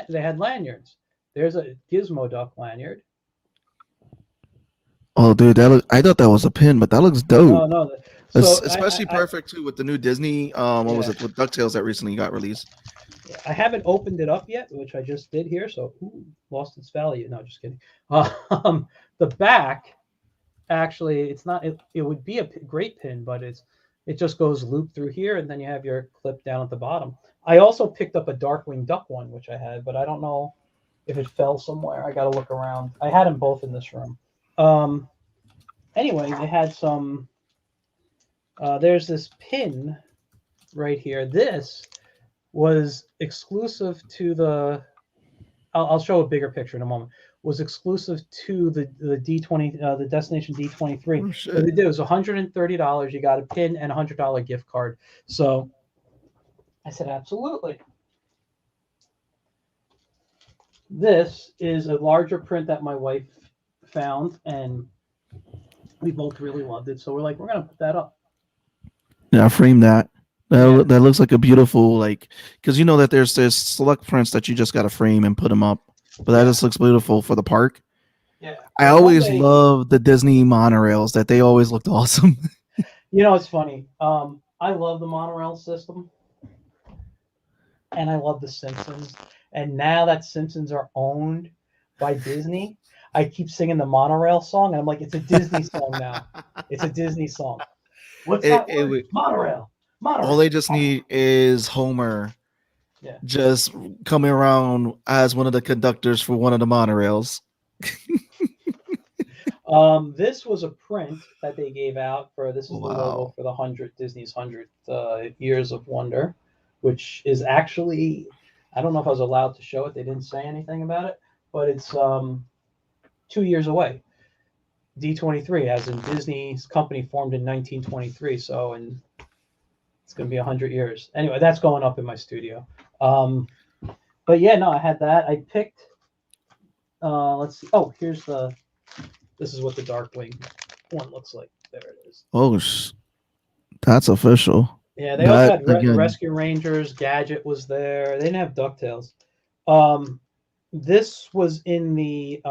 they had lanyards. There's a Gizmoduck lanyard. Oh, dude, I thought that was a pin, but that looks dope. No. It's So especially perfect too with the new Disney. What was yeah. it with DuckTales that recently got released? I haven't opened it up yet, which I just did here. So lost its value. No, just kidding. The back, actually, it's not. It would be a great pin, but it just goes loop through here, and then you have your clip down at the bottom. I also picked up a Darkwing Duck one, which I had, but I don't know if it fell somewhere. I got to look around. I had them both in this room. Anyway, they had some. There's this pin right here. This was exclusive to the. I'll show a bigger picture in a moment. Was exclusive to the D20, the Destination D23. Oh, What they did was $130. You got a pin and $100 gift card. So I said, absolutely. This is a larger print that my wife found, and we both really loved it. So we're like, we're gonna put that up. Yeah, frame that. Yeah. That looks like a beautiful, like, because you know that there's select prints that you just got to frame and put them up, but that just looks beautiful for the park. Yeah. I always love the Disney monorails, that they always looked awesome. It's funny. I love the monorail system, and I love the Simpsons. And now that Simpsons are owned by Disney, I keep singing the monorail song, and I'm like, it's a Disney song now. It's a Disney song. What's that word? Monorail. All they just need is Homer, just coming around as one of the conductors for one of the monorails. This was a print that they gave out for. This is the logo for the Disney's 100th Years of Wonder, which is actually, I don't know if I was allowed to show it. They didn't say anything about it, but it's 2 years away. D23, as in Disney's company formed in 1923. So, and it's going to be 100 years. Anyway, that's going up in my studio. But yeah, no, I had that. I picked. Let's see. Oh, this is what the Darkwing one looks like. There it is. Oh, that's official. Yeah, they also had Rescue Rangers. Gadget was there. They didn't have DuckTales. This was in the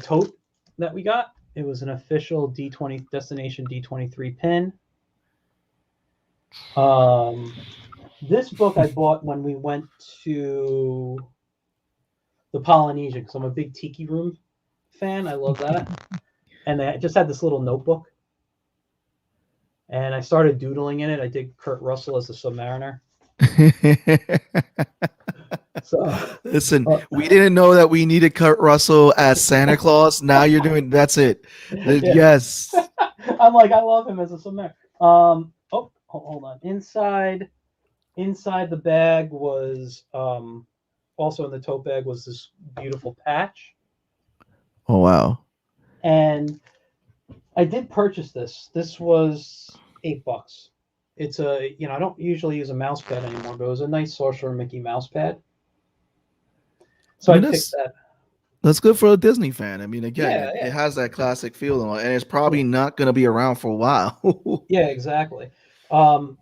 tote that we got. It was an official Destination D23 pin. This book I bought when we went to the Polynesian, because I'm a big Tiki Room fan. I love that. And they just had this little notebook. And I started doodling in it. I did Kurt Russell as the Submariner. So listen, we didn't know that we needed Kurt Russell as Santa Claus. Now you're doing that's it. Yes. I'm like, I love him as a Submariner. Oh, hold on. Inside the bag was also in the tote bag was this beautiful patch. Oh wow. And I did purchase this. This was $8. It's I don't usually use a mouse pad anymore, but it was a nice Sorcerer Mickey mouse pad. So I picked that. That's good for a Disney fan. I mean, again, Yeah, it yeah, has that classic feel, and it's yeah. probably not going to be around for a while. Yeah, exactly.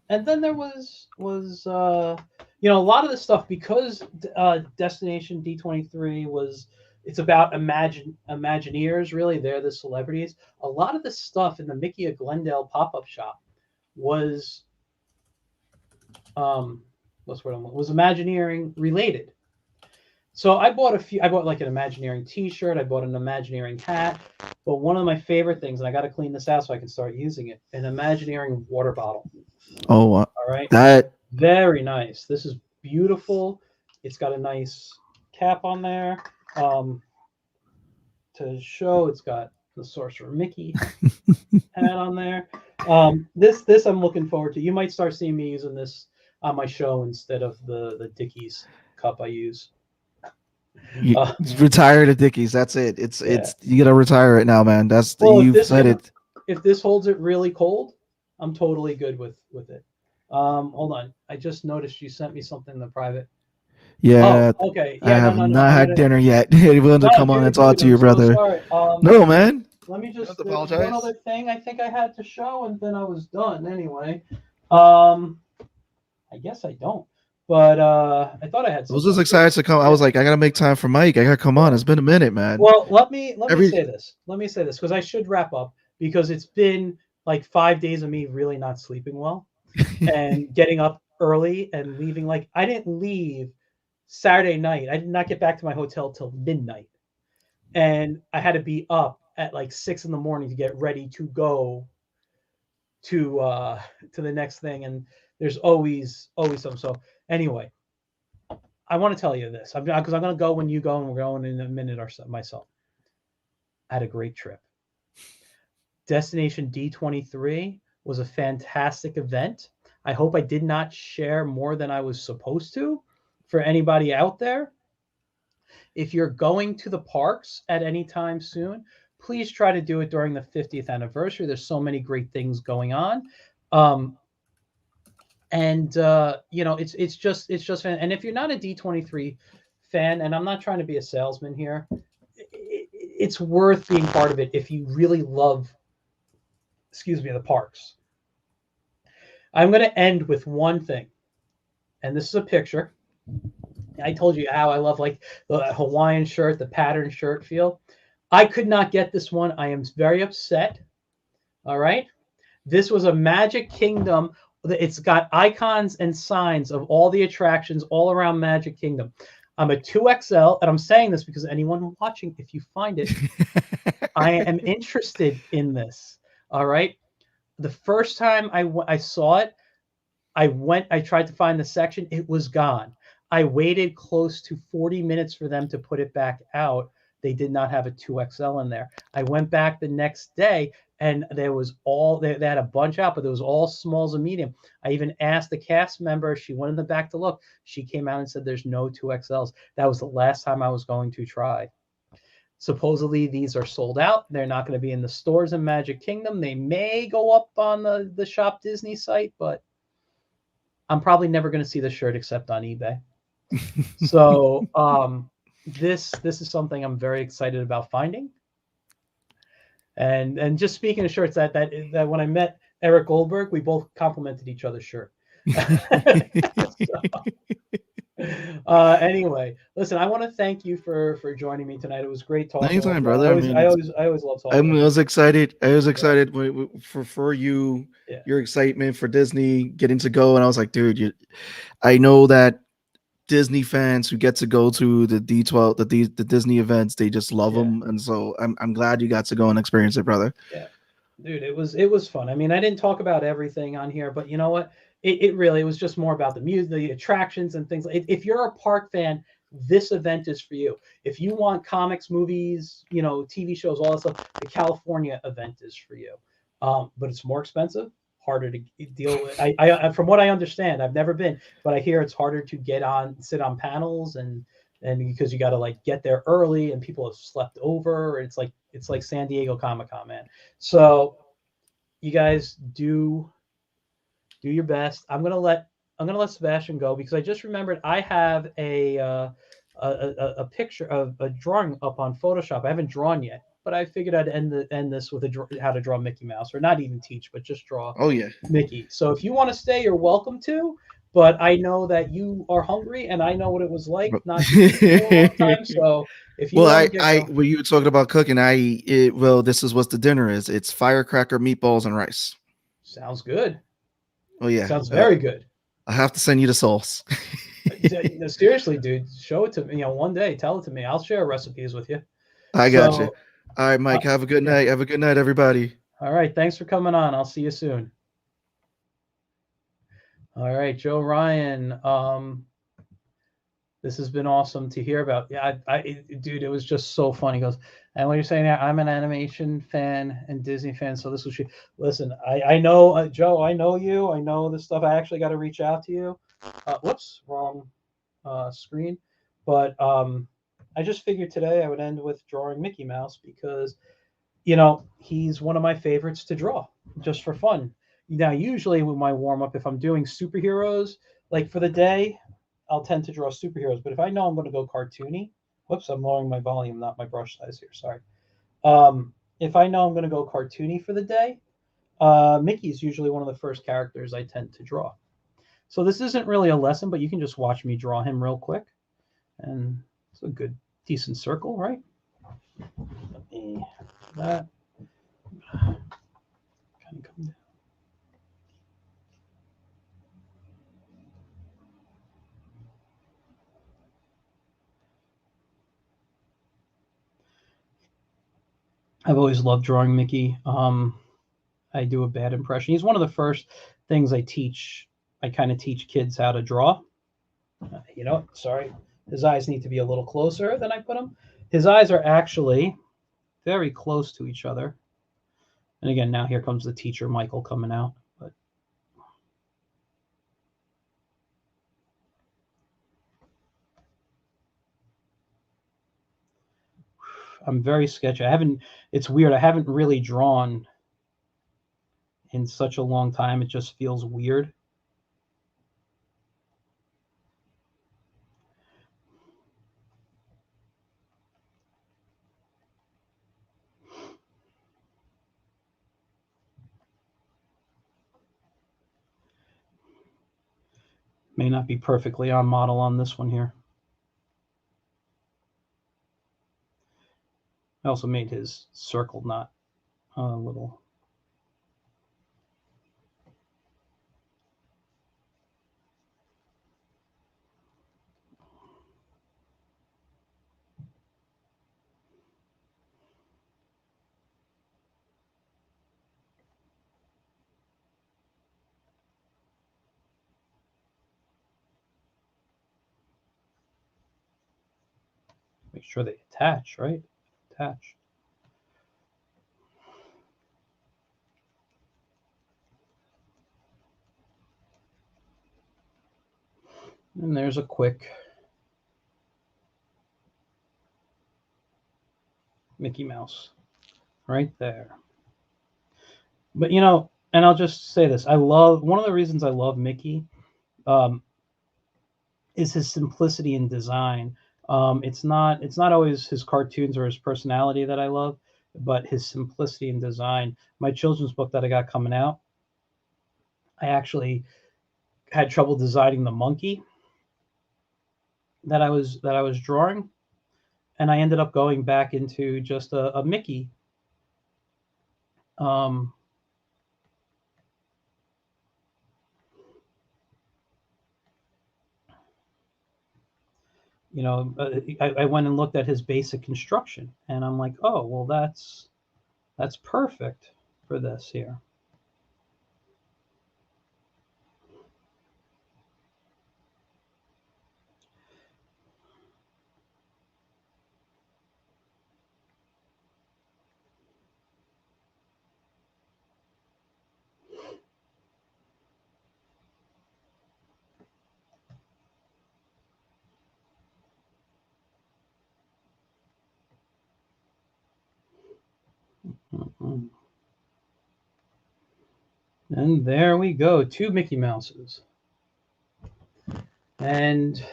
And then there was a lot of the stuff because Destination D23 was it's about Imagineers really. They're the celebrities. A lot of the stuff in the Mickey of Glendale pop up shop was um was Imagineering related. So I bought a few. I bought like an Imagineering T-shirt. I bought an Imagineering hat. But one of my favorite things, and I got to clean this out so I can start using it, an Imagineering water bottle. Oh, All right. that Very nice. This is beautiful. It's got a nice cap on there to show. It's got the Sorcerer Mickey hat on there. This I'm looking forward to. You might start seeing me using this on my show instead of the Dickies cup I use. you Uh, retire the Dickies. That's it. yeah. It's you gotta retire it now, man. Well, You've said it. if this holds it really cold, I'm totally good with it. Hold on. I just noticed you sent me something in the private. Oh, Yeah, okay. I Yeah, no, have no, no. not I'm had gonna. dinner yet. He willing to No, come on and talk dude. to I'm you, so brother. sorry. No, man. Let me You don't have just. to There was one apologize. other thing I think I had to show, and then I was done anyway. Um, I guess I don't. But I thought I had I was something just else. Here. excited to come. I Yeah, was like, I gotta make time for Mike. I gotta come on. yeah. It's been a minute, man. Well, let me Every say this. Let me say this because I should wrap up because it's been like 5 days of me really not sleeping well and getting up early and leaving. Like I didn't leave Saturday night. I did not get back to my hotel till midnight, and I had to be up at like 6 in the morning to get ready to go to uh to the next thing. And there's always some. So anyway, I want to tell you this because I'm going to go when you go, and we're going in a minute or so myself. I had a great trip. Destination D23 was a fantastic event. I hope I did not share more than I was supposed to for anybody out there. If you're going to the parks at any time soon, please try to do it during the 50th anniversary. There's so many great things going on. Um, and it's just fan. And if you're not a D23 fan, and I'm not trying to be a salesman here, it's worth being part of it if you really love, excuse me, the parks. I'm going to end with one thing, and this is a picture. I told you how I love like the Hawaiian shirt, the pattern shirt feel. I could not get this one. I am very upset. All right. This was a Magic Kingdom. It's got icons and signs of all the attractions all around Magic Kingdom. I'm a 2XL, and I'm saying this because anyone watching, if you find it, I am interested in this. All right. The first time I saw it, I tried to find the section, it was gone. I waited close to 40 minutes for them to put it back out. They did not have a 2XL in there. I went back the next day and there was they had a bunch out, but there was all smalls and medium. I even asked the cast member, she went in the back to look. She came out and said there's no 2XLs. That was the last time I was going to try. Supposedly these are sold out. They're not going to be in the stores in Magic Kingdom. They may go up on the Shop Disney site, but I'm probably never going to see the shirt except on eBay. So this is something I'm very excited about finding. And just speaking of shirts, that when I met Eric Goldberg, we both complimented each other's shirt. So, anyway, listen, I want to thank you for joining me tonight. It was great talking with Anytime, you. I brother. I always mean, I always I always love I talking with you. was excited. I was Yeah, excited for you, yeah, your excitement for Disney getting to go, and I was like, dude, I know that Disney fans who get to go to the D12, the Disney events, they just love yeah. them, and so I'm glad you got to go and experience it, brother. Yeah, dude, it was fun. I mean, I didn't talk about everything on here, but you know what? It really was just more about the music, the attractions, and things. If you're a park fan, this event is for you. If you want comics, movies, TV shows, all that stuff, the California event is for you. But it's more expensive, harder to deal with. From what I understand, I've never been, but I hear it's harder to sit on panels and because you got to like get there early and people have slept over. It's like San Diego Comic-Con, man. So you guys do your best. I'm gonna let Sebastian go because I just remembered I have a a picture of a drawing up on Photoshop. I haven't drawn yet, but I figured I'd end this with how to draw Mickey Mouse, or not even teach, but just draw Oh yeah. Mickey. So if you want to stay, you're welcome to. But I know that you are hungry, and I know what it was like not to eat for a long time. So if you Well, want to get going, when you were talking about cooking, well, this is what the dinner is. It's firecracker, meatballs, and rice. sounds good. Oh yeah. Sounds very good. I have to send you the sauce. No, seriously, dude, show it to me. One day, tell it to me. I'll share recipes with you. I got you. So, All right, Mike. Have a good yeah. night. Have a good night, everybody. All right. Thanks for coming on. I'll see you soon. All right, Joe Ryan. This has been awesome to hear about. Yeah, dude, it was just so funny. He goes, and what you're saying there, I'm an animation fan and Disney fan, so this was. Listen, I know, Joe. I know you. I know this stuff. I actually got to reach out to you. Whoops, wrong screen. But I just figured today I would end with drawing Mickey Mouse because, he's one of my favorites to draw just for fun. Now, usually with my warm up, if I'm doing superheroes, like for the day, I'll tend to draw superheroes. But if I know I'm going to go cartoony, whoops, I'm lowering my volume, not my brush size here. Sorry. If I know I'm going to go cartoony for the day, Mickey is usually one of the first characters I tend to draw. So this isn't really a lesson, but you can just watch me draw him real quick. And it's a good, decent circle, right? Let me that kind of come down. I've always loved drawing Mickey. I do a bad impression. He's one of the first things I teach. I kind of teach kids how to draw. Sorry, his eyes need to be a little closer than I put them. His eyes are actually very close to each other. And again, now here comes the teacher, Michael, coming out. But I'm very sketchy. It's weird. I haven't really drawn in such a long time. It just feels weird. May not be perfectly on model on this one here. I also made his circle knot a little. Make sure they attach, right? Attach. And there's a quick Mickey Mouse right there. But and I'll just say this: one of the reasons I love Mickey um, is his simplicity in design. It's not always his cartoons or his personality that I love, but his simplicity in design. My children's book that I got coming out, I actually had trouble designing the monkey that I was drawing, and I ended up going back into just a Mickey. Um, I went and looked at his basic construction, and I'm like, oh, well, that's perfect for this here. Mm-mm. And there we go, two Mickey Mouses. And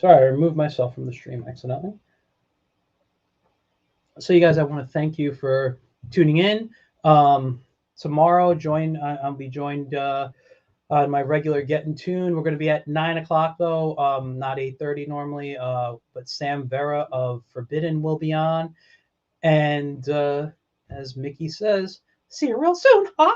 Sorry, I removed myself from the stream accidentally. So, you guys, I want to thank you for tuning in. Tomorrow, I'll be joined on my regular Getting Tune. We're going to be at 9 o'clock though, not 8:30 normally. But Sam Vera of Forbidden will be on, and as Mickey says, see you real soon, huh?